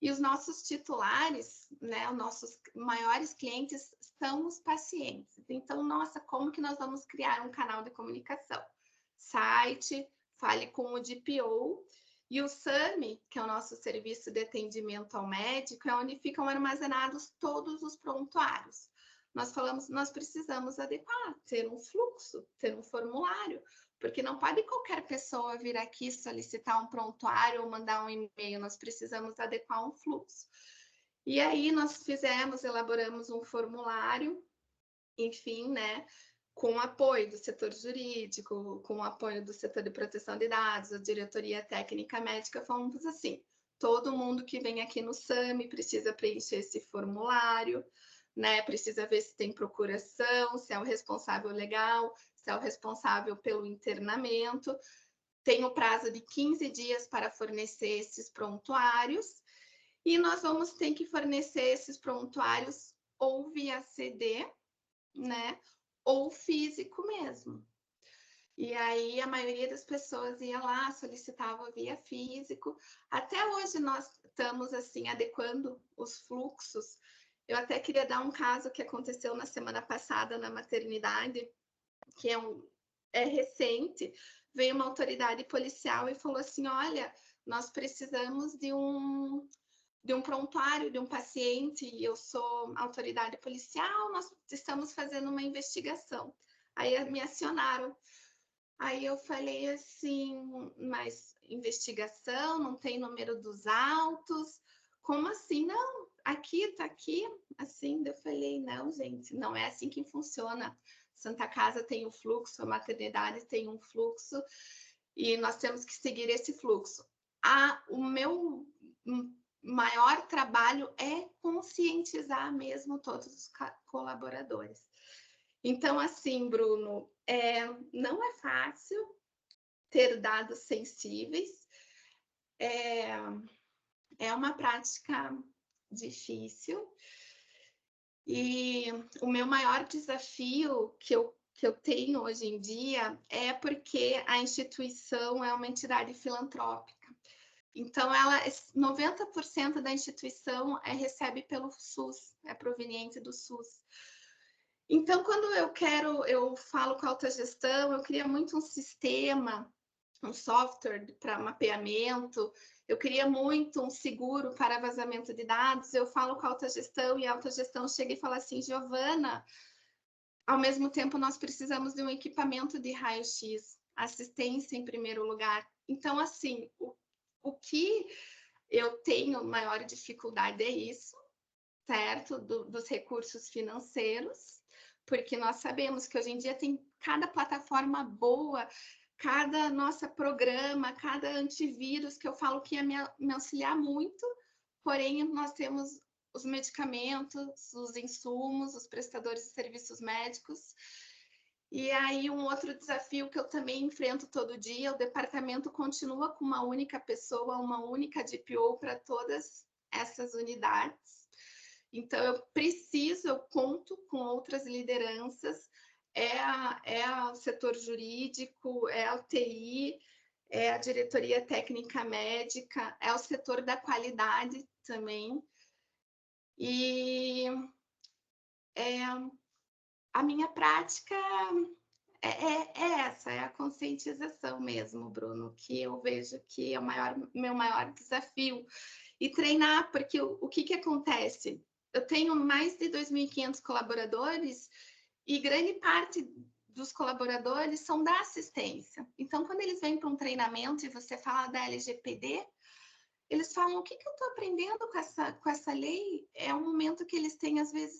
e os nossos titulares, né, os nossos maiores clientes são os pacientes. Então, nossa, como que nós vamos criar um canal de comunicação? Site, fale com o DPO, e o SAMI, que é o nosso serviço de atendimento ao médico, é onde ficam armazenados todos os prontuários. Nós falamos, nós precisamos adequar, ter um fluxo, ter um formulário, porque não pode qualquer pessoa vir aqui solicitar um prontuário ou mandar um e-mail, nós precisamos adequar um fluxo. E aí nós elaboramos um formulário, enfim, né, com apoio do setor jurídico, com apoio do setor de proteção de dados, a diretoria técnica médica, falamos assim, todo mundo que vem aqui no SAMI precisa preencher esse formulário, né? Precisa ver se tem procuração, se é o responsável legal, se é o responsável pelo internamento. Tem o prazo de 15 dias para fornecer esses prontuários e nós vamos ter que fornecer esses prontuários ou via CD, né? Ou físico mesmo. E aí a maioria das pessoas ia lá, solicitava via físico. Até hoje nós estamos assim adequando os fluxos. Eu até queria dar um caso que aconteceu na semana passada na maternidade, que é recente. Veio uma autoridade policial e falou assim: olha, nós precisamos de um prontuário de um paciente, e eu sou autoridade policial, nós estamos fazendo uma investigação. Aí me acionaram. Aí eu falei assim, mas investigação, não tem número dos autos? Como assim? Não, aqui, tá aqui. Assim, eu falei, não, gente, não é assim que funciona. Santa Casa tem um fluxo, a maternidade tem um fluxo, e nós temos que seguir esse fluxo. O meu maior trabalho é conscientizar mesmo todos os colaboradores. Então, assim, Bruno, não é fácil ter dados sensíveis, é uma prática difícil, e o meu maior desafio que eu tenho hoje em dia é porque a instituição é uma entidade filantrópica. Então, 90% da instituição recebe pelo SUS, é proveniente do SUS. Então, quando eu falo com a autogestão, eu queria muito um sistema, um software para mapeamento, eu queria muito um seguro para vazamento de dados, eu falo com a autogestão e a autogestão chega e fala assim, Giovana, ao mesmo tempo nós precisamos de um equipamento de raio-x, assistência em primeiro lugar. Então, assim, o que eu tenho maior dificuldade é isso, certo? Dos recursos financeiros, porque nós sabemos que hoje em dia tem cada plataforma boa, cada nosso programa, cada antivírus que eu falo que ia me auxiliar muito, porém nós temos os medicamentos, os insumos, os prestadores de serviços médicos. E aí um outro desafio que eu também enfrento todo dia, o departamento continua com uma única pessoa, uma única DPO para todas essas unidades. Então, eu conto com outras lideranças, o setor jurídico, é a UTI, é a diretoria técnica médica, é o setor da qualidade também. E a minha prática é essa, é a conscientização mesmo, Bruno, que eu vejo que é o meu maior desafio. E treinar, porque o que acontece? Eu tenho mais de 2.500 colaboradores e grande parte dos colaboradores são da assistência. Então, quando eles vêm para um treinamento e você fala da LGPD, eles falam, o que eu estou aprendendo com essa lei? É um momento que eles têm,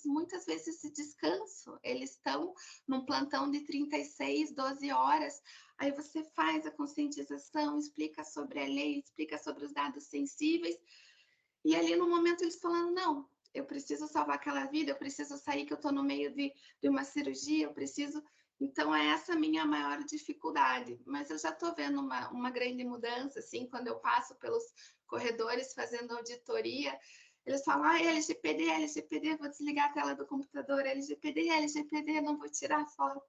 muitas vezes, de descanso. Eles estão num plantão de 36, 12 horas. Aí você faz a conscientização, explica sobre a lei, explica sobre os dados sensíveis. E ali no momento eles falando, não, eu preciso salvar aquela vida, eu preciso sair que eu estou no meio de uma cirurgia, eu preciso... Então, é essa a minha maior dificuldade. Mas eu já estou vendo uma grande mudança, assim, quando eu passo pelos corredores fazendo auditoria, Eles falam, LGPD, LGPD, vou desligar a tela do computador, LGPD, LGPD, não vou tirar foto,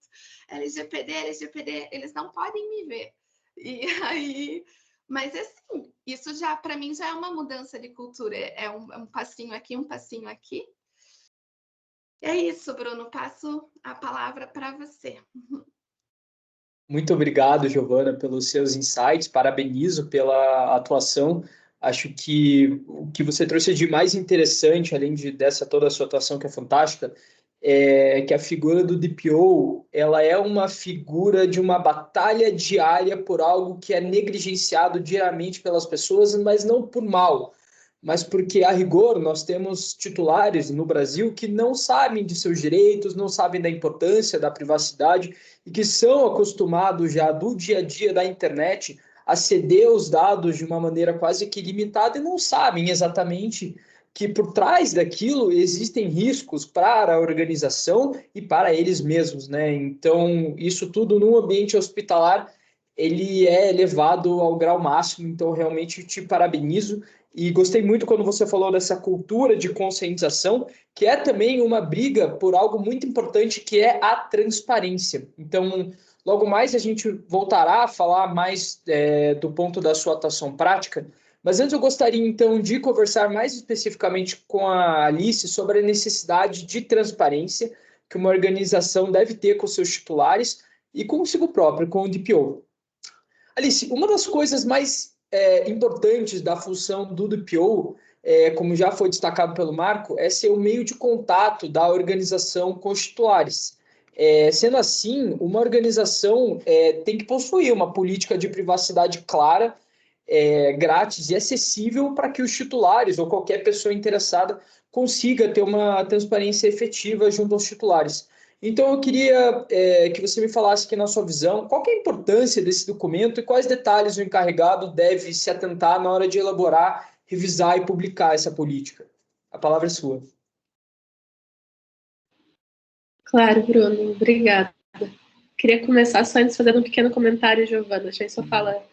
LGPD, LGPD, eles não podem me ver. E aí, mas assim, isso já, para mim, já é uma mudança de cultura, é um passinho aqui, um passinho aqui. É isso, Bruno, passo a palavra para você. Muito obrigado, Giovana, pelos seus insights, parabenizo pela atuação. Acho que o que você trouxe de mais interessante, além dessa toda a sua atuação que é fantástica, é que a figura do DPO, ela é uma figura de uma batalha diária por algo que é negligenciado diariamente pelas pessoas, mas não por mal, mas porque, a rigor, nós temos titulares no Brasil que não sabem de seus direitos, não sabem da importância da privacidade e que são acostumados já do dia a dia da internet a ceder os dados de uma maneira quase que limitada e não sabem exatamente que por trás daquilo existem riscos para a organização e para eles mesmos, né? Então, isso tudo no ambiente hospitalar, ele é levado ao grau máximo, então realmente te parabenizo e gostei muito quando você falou dessa cultura de conscientização, que é também uma briga por algo muito importante, que é a transparência. Então, logo mais a gente voltará a falar mais do ponto da sua atuação prática, mas antes eu gostaria então de conversar mais especificamente com a Alice sobre a necessidade de transparência que uma organização deve ter com seus titulares e consigo próprio, com o DPO. Alice, uma das coisas mais importantes da função do DPO, como já foi destacado pelo Marco, é ser o meio de contato da organização com os titulares. Sendo assim, uma organização tem que possuir uma política de privacidade clara, grátis e acessível para que os titulares ou qualquer pessoa interessada consiga ter uma transparência efetiva junto aos titulares. Então, eu queria que você me falasse aqui na sua visão, qual que é a importância desse documento e quais detalhes o encarregado deve se atentar na hora de elaborar, revisar e publicar essa política. A palavra é sua. Claro, Bruno, obrigada. Queria começar só antes fazendo um pequeno comentário, Giovana. Achei sua fala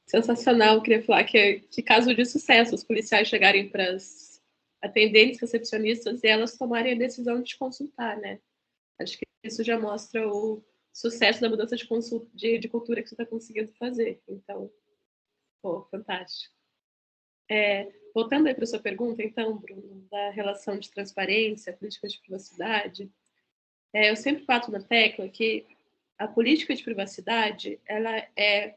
sensacional. Queria falar que caso de sucesso, os policiais chegarem para as atendentes recepcionistas e elas tomarem a decisão de te consultar, né? Acho que isso já mostra o sucesso da mudança de cultura que você está conseguindo fazer. Então, pô, fantástico. Voltando aí para a sua pergunta, então, Bruno, da relação de transparência, política de privacidade, eu sempre bato na tecla que a política de privacidade ela é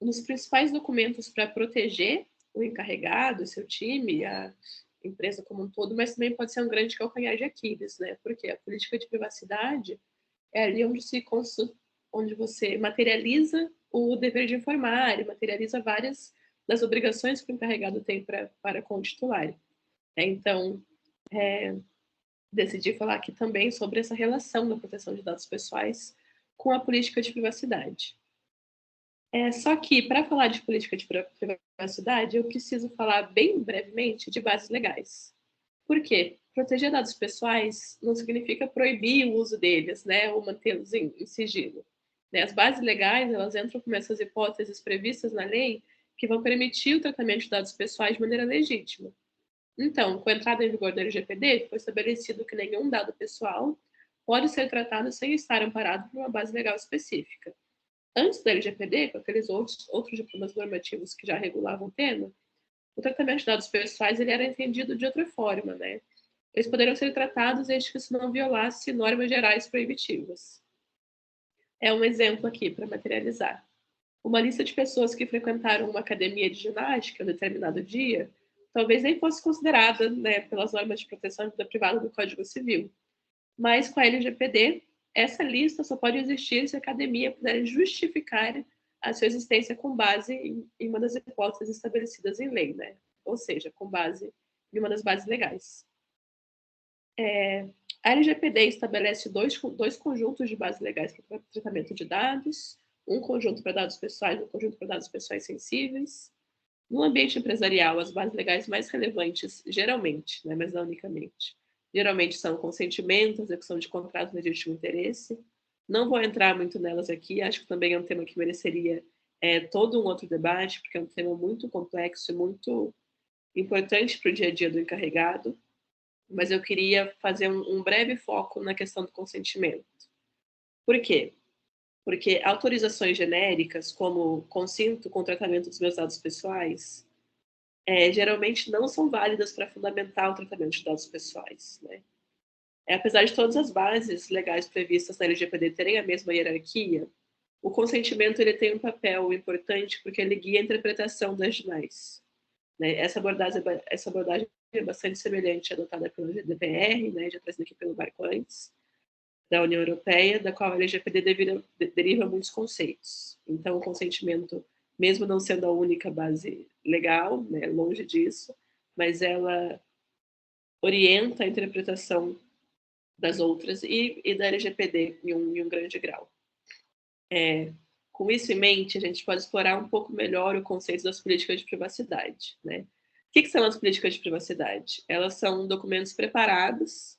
um dos principais documentos para proteger o encarregado, o seu time, a empresa como um todo, mas também pode ser um grande calcanhar de Aquiles, né? Porque a política de privacidade é ali onde você materializa o dever de informar e materializa várias das obrigações que o encarregado tem para com o titular. Então, decidi falar aqui também sobre essa relação da proteção de dados pessoais com a política de privacidade. Só que, para falar de política de privacidade, eu preciso falar bem brevemente de bases legais. Por quê? Proteger dados pessoais não significa proibir o uso deles, né, ou mantê-los em sigilo. As bases legais, elas entram com essas hipóteses previstas na lei que vão permitir o tratamento de dados pessoais de maneira legítima. Então, com a entrada em vigor do LGPD, foi estabelecido que nenhum dado pessoal pode ser tratado sem estar amparado por uma base legal específica. Antes do LGPD, com aqueles outros diplomas normativos que já regulavam o tema, o tratamento de dados pessoais ele era entendido de outra forma, né? Eles poderiam ser tratados desde que isso não violasse normas gerais proibitivas. Um exemplo aqui para materializar. Uma lista de pessoas que frequentaram uma academia de ginástica em um determinado dia talvez nem fosse considerada, né, pelas normas de proteção da vida privada do Código Civil. Mas com a LGPD, essa lista só pode existir se a academia puder justificar a sua existência com base em uma das hipóteses estabelecidas em lei, né? Ou seja, com base em uma das bases legais. A LGPD estabelece dois conjuntos de bases legais para o tratamento de dados, um conjunto para dados pessoais e um conjunto para dados pessoais sensíveis. No ambiente empresarial, as bases legais mais relevantes, geralmente, né, mas não unicamente, geralmente são consentimento, execução de contrato de legítimo interesse. Não vou entrar muito nelas aqui, acho que também é um tema que mereceria todo um outro debate, porque é um tema muito complexo e muito importante para o dia a dia do encarregado, mas eu queria fazer um breve foco na questão do consentimento. Por quê? Porque autorizações genéricas, como consinto com o tratamento dos meus dados pessoais, geralmente não são válidas para fundamentar o tratamento de dados pessoais, né? Apesar de todas as bases legais previstas na LGPD terem a mesma hierarquia, o consentimento ele tem um papel importante porque ele guia a interpretação das demais, né? Essa abordagem é bastante semelhante à adotada pelo GDPR, né, já trazendo aqui pelo Marco antes, da União Europeia, da qual a LGPD deriva muitos conceitos. Então, o consentimento, mesmo não sendo a única base legal, né, longe disso, mas ela orienta a interpretação das outras e da LGPD em um grande grau. Com isso em mente, a gente pode explorar um pouco melhor o conceito das políticas de privacidade, né? O que são as políticas de privacidade? Elas são documentos preparados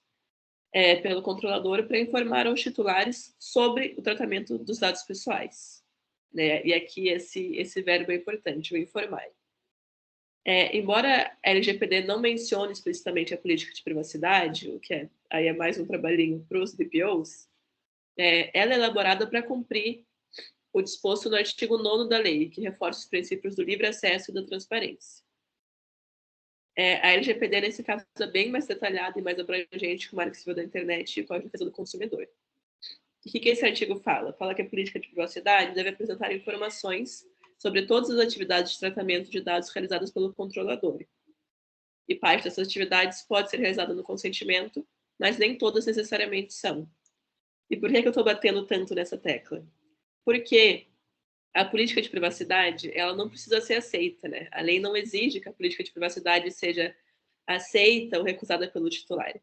pelo controlador para informar aos titulares sobre o tratamento dos dados pessoais, né? E aqui esse verbo é importante, o informar. Embora a LGPD não mencione explicitamente a política de privacidade, o que aí é mais um trabalhinho para os DPOs, ela é elaborada para cumprir o disposto no artigo 9º da lei, que reforça os princípios do livre acesso e da transparência. A LGPD, nesse caso, é bem mais detalhada e mais abrangente que o Marco Civil da Internet e o Código de Defesa do Consumidor. O que esse artigo fala? Fala que a política de privacidade deve apresentar informações sobre todas as atividades de tratamento de dados realizadas pelo controlador. E parte dessas atividades pode ser realizada no consentimento, mas nem todas necessariamente são. E por que eu estou batendo tanto nessa tecla? Porque a política de privacidade, ela não precisa ser aceita, né? A lei não exige que a política de privacidade seja aceita ou recusada pelo titular.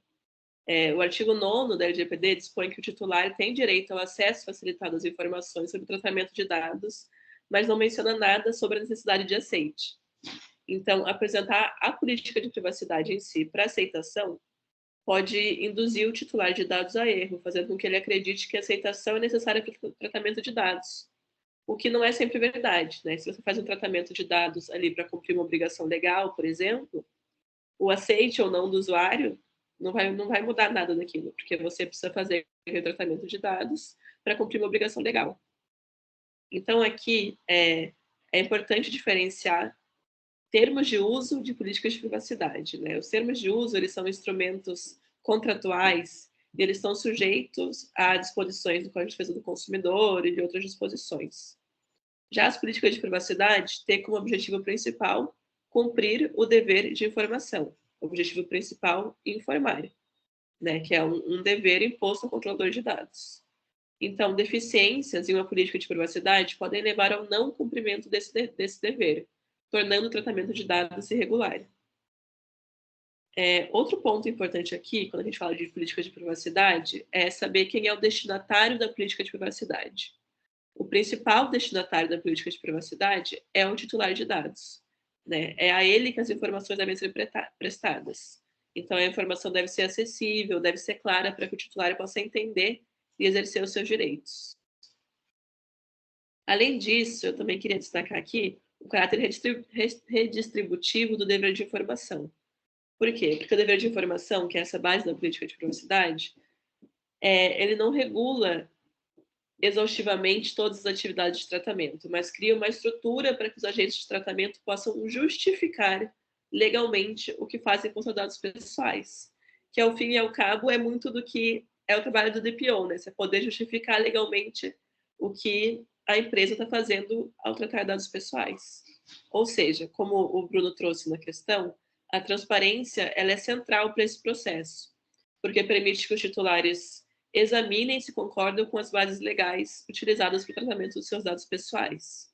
O artigo 9º da LGPD dispõe que o titular tem direito ao acesso facilitado às informações sobre o tratamento de dados, mas não menciona nada sobre a necessidade de aceite. Então, apresentar a política de privacidade em si para aceitação pode induzir o titular de dados a erro, fazendo com que ele acredite que a aceitação é necessária para o tratamento de dados, o que não é sempre verdade, né? Se você faz um tratamento de dados ali para cumprir uma obrigação legal, por exemplo, o aceite ou não do usuário não vai mudar nada daquilo, porque você precisa fazer o tratamento de dados para cumprir uma obrigação legal. Então, aqui é importante diferenciar termos de uso de políticas de privacidade, né? Os termos de uso, eles são instrumentos contratuais e eles estão sujeitos a disposições do Código de Defesa do Consumidor e de outras disposições. Já as políticas de privacidade têm como objetivo principal cumprir o dever de informação. O objetivo principal, informar, né? Que é um dever imposto ao controlador de dados. Então, deficiências em uma política de privacidade podem levar ao não cumprimento desse dever, tornando o tratamento de dados irregular. Outro ponto importante aqui, quando a gente fala de política de privacidade, é saber quem é o destinatário da política de privacidade. O principal destinatário da política de privacidade é o titular de dados, né? É a ele que as informações devem ser prestadas. Então, a informação deve ser acessível, deve ser clara para que o titular possa entender e exercer os seus direitos. Além disso, eu também queria destacar aqui o caráter redistributivo do dever de informação. Por quê? Porque o dever de informação, que é essa base da política de privacidade, ele não regula exaustivamente todas as atividades de tratamento, mas cria uma estrutura para que os agentes de tratamento possam justificar legalmente o que fazem com seus dados pessoais, que ao fim e ao cabo é muito do que é o trabalho do DPO, né? Você poder justificar legalmente o que a empresa está fazendo ao tratar dados pessoais. Ou seja, como o Bruno trouxe na questão, a transparência ela é central para esse processo, porque permite que os titulares examinem se concordam com as bases legais utilizadas para o tratamento dos seus dados pessoais.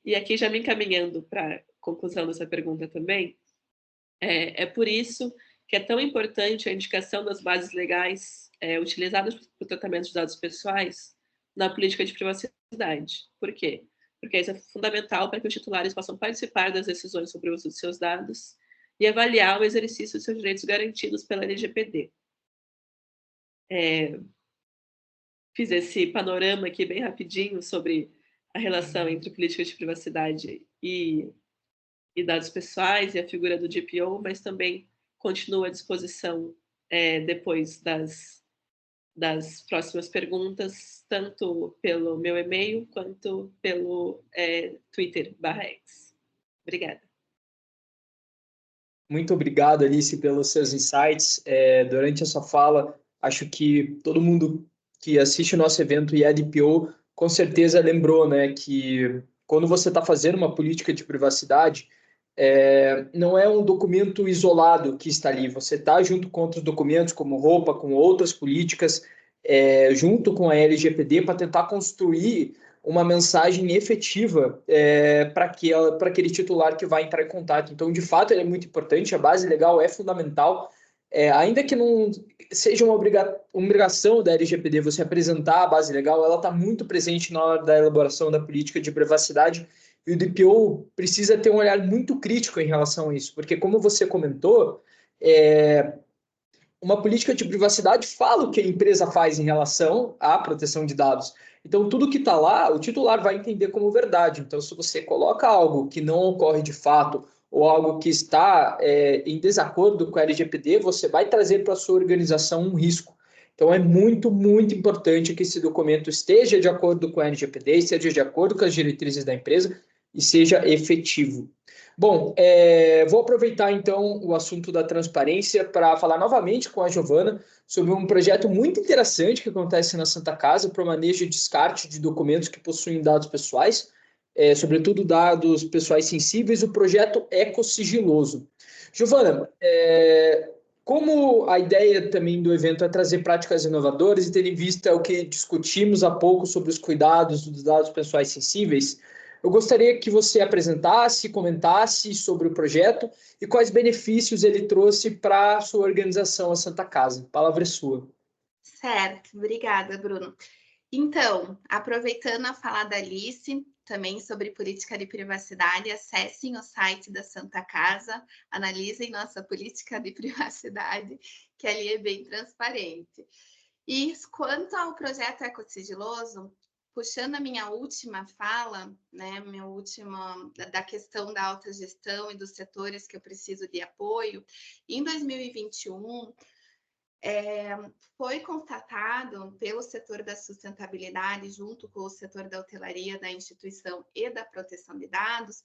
E aqui, já me encaminhando para a conclusão dessa pergunta também, é por isso que é tão importante a indicação das bases legais utilizadas para o tratamento de dados pessoais na política de privacidade. Por quê? Porque isso é fundamental para que os titulares possam participar das decisões sobre o uso de seus dados e avaliar o exercício de seus direitos garantidos pela LGPD. Fiz esse panorama aqui bem rapidinho sobre a relação entre políticas de privacidade e e dados pessoais e a figura do DPO, mas também continuo à disposição depois das próximas perguntas, tanto pelo meu e-mail quanto pelo Twitter/X. Obrigada. Muito obrigado, Alice, pelos seus insights. Durante a sua fala, acho que todo mundo que assiste o nosso evento e é DPO, com certeza lembrou, né, que quando você está fazendo uma política de privacidade, não é um documento isolado que está ali. Você está junto com outros documentos, como roupa, com outras políticas, junto com a LGPD, para tentar construir uma mensagem efetiva para aquele titular que vai entrar em contato. Então, de fato, ele é muito importante, a base legal é fundamental, ainda que não seja uma obrigação da LGPD você apresentar a base legal, ela está muito presente na hora da elaboração da política de privacidade, e o DPO precisa ter um olhar muito crítico em relação a isso, porque, como você comentou, uma política de privacidade fala o que a empresa faz em relação à proteção de dados. Então, tudo que está lá, o titular vai entender como verdade. Então, se você coloca algo que não ocorre de fato ou algo que está em desacordo com a LGPD, você vai trazer para a sua organização um risco. Então, é muito, muito importante que esse documento esteja de acordo com a LGPD, esteja de acordo com as diretrizes da empresa e seja efetivo. Bom, vou aproveitar então o assunto da transparência para falar novamente com a Giovana sobre um projeto muito interessante que acontece na Santa Casa para o manejo e descarte de documentos que possuem dados pessoais, sobretudo dados pessoais sensíveis, o projeto Ecosigiloso. Giovana, como a ideia também do evento é trazer práticas inovadoras e tendo em vista o que discutimos há pouco sobre os cuidados dos dados pessoais sensíveis, eu gostaria que você apresentasse, comentasse sobre o projeto e quais benefícios ele trouxe para a sua organização, a Santa Casa. A palavra é sua. Certo, obrigada, Bruno. Então, aproveitando a fala da Alice, também sobre política de privacidade, acessem o site da Santa Casa, analisem nossa política de privacidade, que ali é bem transparente. E quanto ao projeto Ecosigiloso, puxando a minha última fala, né, da questão da alta gestão e dos setores que eu preciso de apoio, em 2021, foi constatado pelo setor da sustentabilidade, junto com o setor da hotelaria, da instituição e da proteção de dados,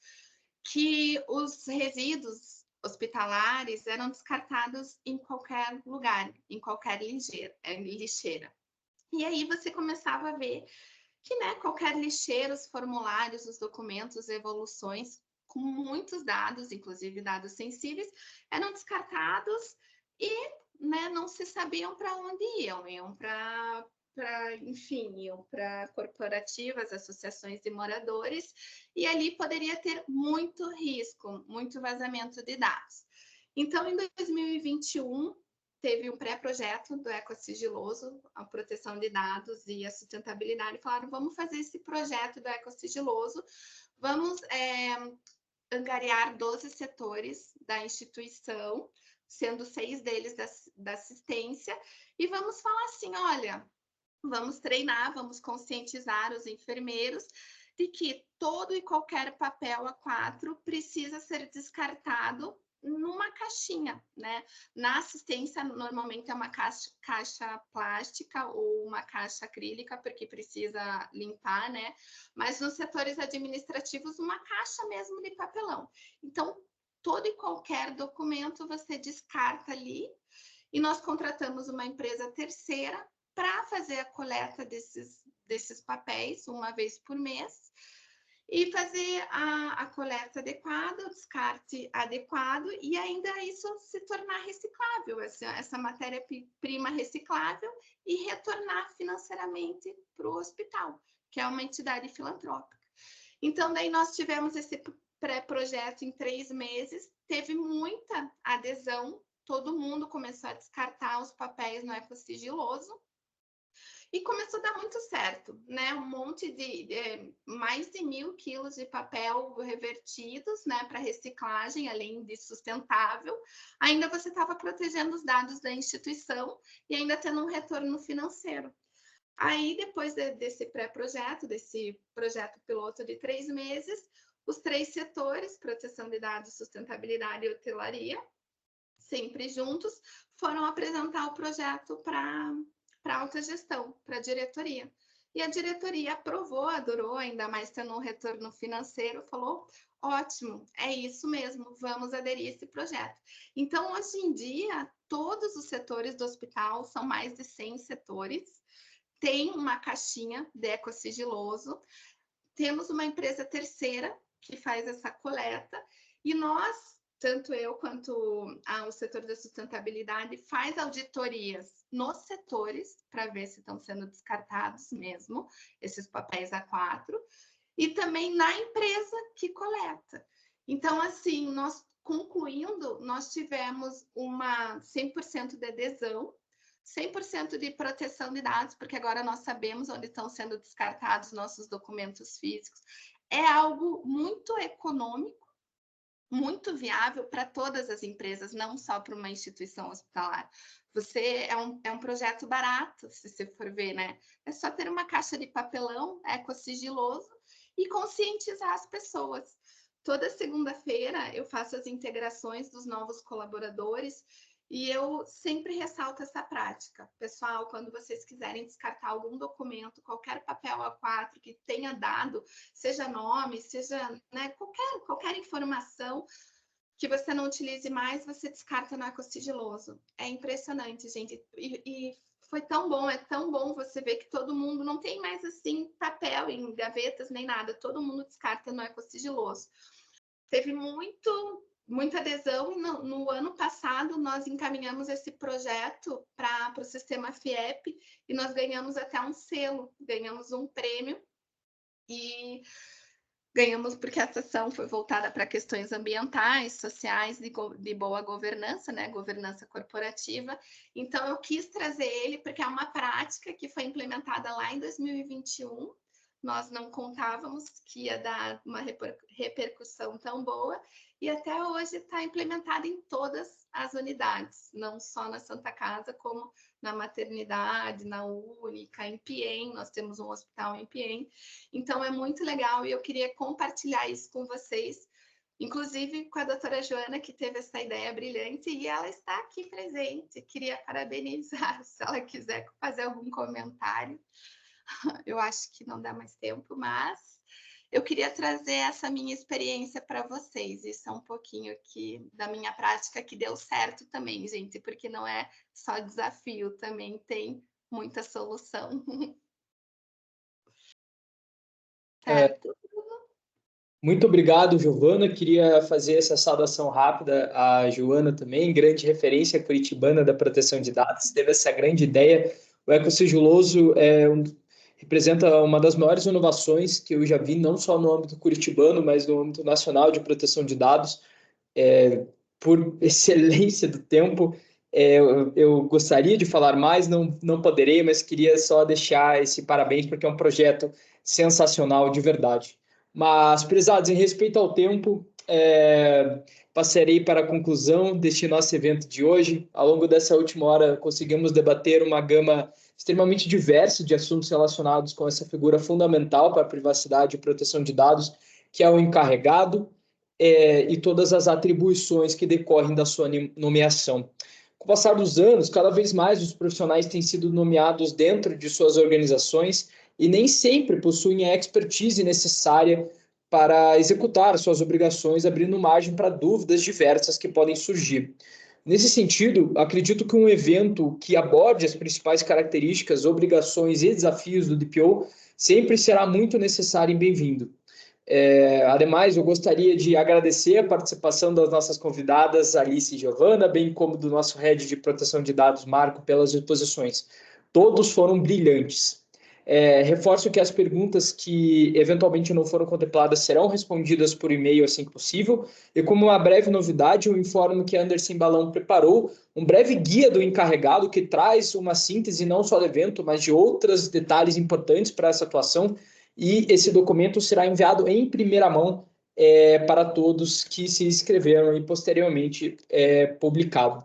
que os resíduos hospitalares eram descartados em qualquer lugar, em qualquer lixeira. E aí você começava a ver que, né, qualquer lixeira, os formulários, os documentos, evoluções, com muitos dados, inclusive dados sensíveis, eram descartados e, né, não se sabiam para onde iam para corporativas, associações de moradores, e ali poderia ter muito risco, muito vazamento de dados. Então, em 2021, teve um pré-projeto do Ecosigiloso, a proteção de dados e a sustentabilidade, falaram, vamos fazer esse projeto do Ecosigiloso, vamos angariar 12 setores da instituição, sendo 6 deles da assistência, e vamos falar assim, olha, vamos treinar, vamos conscientizar os enfermeiros de que todo e qualquer papel A4 precisa ser descartado numa caixinha, né? Na assistência, normalmente é uma caixa plástica ou uma caixa acrílica, porque precisa limpar, né? Mas nos setores administrativos, uma caixa mesmo de papelão. Então, todo e qualquer documento você descarta ali, e nós contratamos uma empresa terceira para fazer a coleta desses papéis uma vez por mês, e fazer a coleta adequada, o descarte adequado, e ainda isso se tornar reciclável, essa matéria-prima reciclável, e retornar financeiramente para o hospital, que é uma entidade filantrópica. Então, daí nós tivemos esse pré-projeto em 3 meses, teve muita adesão, todo mundo começou a descartar os papéis no Ecosigiloso, e começou a dar muito certo, né? Um monte mais de 1.000 quilos de papel revertidos, né, para reciclagem, além de sustentável. Ainda você estava protegendo os dados da instituição e ainda tendo um retorno financeiro. Aí, depois desse pré-projeto, desse projeto piloto de 3 meses, os 3 setores, proteção de dados, sustentabilidade e hotelaria, sempre juntos, foram apresentar o projeto para alta gestão, para a diretoria. E a diretoria aprovou, adorou, ainda mais tendo um retorno financeiro, falou, ótimo, é isso mesmo, vamos aderir a esse projeto. Então, hoje em dia, todos os setores do hospital, são mais de 100 setores, tem uma caixinha de ecosigiloso, temos uma empresa terceira que faz essa coleta, e nós, tanto eu quanto o setor da sustentabilidade, faz auditorias nos setores para ver se estão sendo descartados mesmo esses papéis A4, e também na empresa que coleta. Então, assim, nós concluindo, nós tivemos uma 100% de adesão, 100% de proteção de dados, porque agora nós sabemos onde estão sendo descartados nossos documentos físicos. É algo muito econômico, muito viável para todas as empresas, não só para uma instituição hospitalar. É um projeto barato, se você for ver, né? É só ter uma caixa de papelão ecosigiloso e conscientizar as pessoas. Toda segunda-feira eu faço as integrações dos novos colaboradores e eu sempre ressalto essa prática. Pessoal, quando vocês quiserem descartar algum documento, qualquer papel A4 que tenha dado, seja nome, seja, né, qualquer informação que você não utilize mais, você descarta no ecosigiloso. É impressionante, gente. E foi tão bom, é tão bom você ver que todo mundo não tem mais, assim, papel em gavetas nem nada. Todo mundo descarta no ecosigiloso. Teve muita adesão e no ano passado nós encaminhamos esse projeto para o sistema FIEP e nós ganhamos até um selo, ganhamos um prêmio e ganhamos porque a ação foi voltada para questões ambientais, sociais, de boa governança, né? Governança corporativa. Então, eu quis trazer ele porque é uma prática que foi implementada lá em 2021. Nós não contávamos que ia dar uma repercussão tão boa e até hoje está implementada em todas as unidades, não só na Santa Casa, como na maternidade, na Única, em Piem, nós temos um hospital em Piem. Então, é muito legal e eu queria compartilhar isso com vocês, inclusive com a doutora Joana, que teve essa ideia brilhante e ela está aqui presente. Queria parabenizar, se ela quiser fazer algum comentário. Eu acho que não dá mais tempo, mas eu queria trazer essa minha experiência para vocês. Isso é um pouquinho aqui da minha prática que deu certo também, gente, porque não é só desafio, também tem muita solução. Certo? Muito obrigado, Giovana. Queria fazer essa saudação rápida à Joana também, grande referência curitibana da proteção de dados, teve essa grande ideia. O ecosigiloso representa uma das maiores inovações que eu já vi, não só no âmbito curitibano, mas no âmbito nacional de proteção de dados. Por excelência do tempo, eu gostaria de falar mais, não poderei, mas queria só deixar esse parabéns, porque é um projeto sensacional de verdade. Mas, prezados, em respeito ao tempo, passarei para a conclusão deste nosso evento de hoje. Ao longo dessa última hora, conseguimos debater uma gama extremamente diversa de assuntos relacionados com essa figura fundamental para a privacidade e proteção de dados, que é o encarregado, e todas as atribuições que decorrem da sua nomeação. Com o passar dos anos, cada vez mais os profissionais têm sido nomeados dentro de suas organizações e nem sempre possuem a expertise necessária para executar suas obrigações, abrindo margem para dúvidas diversas que podem surgir. Nesse sentido, acredito que um evento que aborde as principais características, obrigações e desafios do DPO sempre será muito necessário e bem-vindo. Ademais, eu gostaria de agradecer a participação das nossas convidadas, Alice e Giovana, bem como do nosso head de proteção de dados, Marco, pelas exposições. Todos foram brilhantes. Reforço que as perguntas que eventualmente não foram contempladas serão respondidas por e-mail assim que possível, e como uma breve novidade, eu informo que a Anderson Balão preparou um breve guia do encarregado que traz uma síntese não só do evento, mas de outros detalhes importantes para essa atuação, e esse documento será enviado em primeira mão para todos que se inscreveram e posteriormente publicado.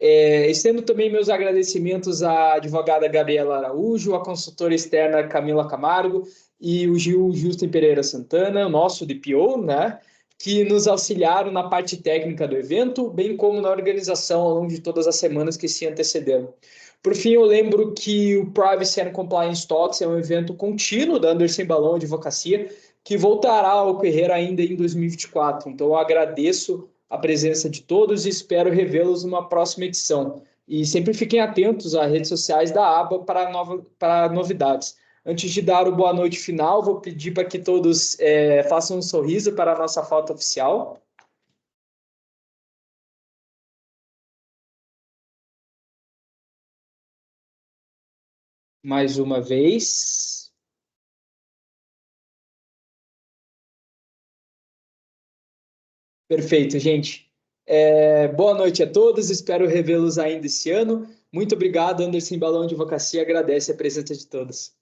Estendo também meus agradecimentos à advogada Gabriela Araújo, à consultora externa Camila Camargo e o Gil Justo Pereira Santana, nosso DPO, né, que nos auxiliaram na parte técnica do evento, bem como na organização ao longo de todas as semanas que se antecederam. Por fim, eu lembro que o Privacy and Compliance Talks é um evento contínuo da Anderson Balão Advocacia, que voltará a ocorrer ainda em 2024. Então, eu agradeço a presença de todos e espero revê-los numa próxima edição. E sempre fiquem atentos às redes sociais da aba para novidades. Antes de dar o boa noite final, vou pedir para que todos façam um sorriso para a nossa foto oficial. Mais uma vez. Perfeito, gente. Boa noite a todos, espero revê-los ainda esse ano. Muito obrigado, Anderson Balão Advocacia, agradece a presença de todos.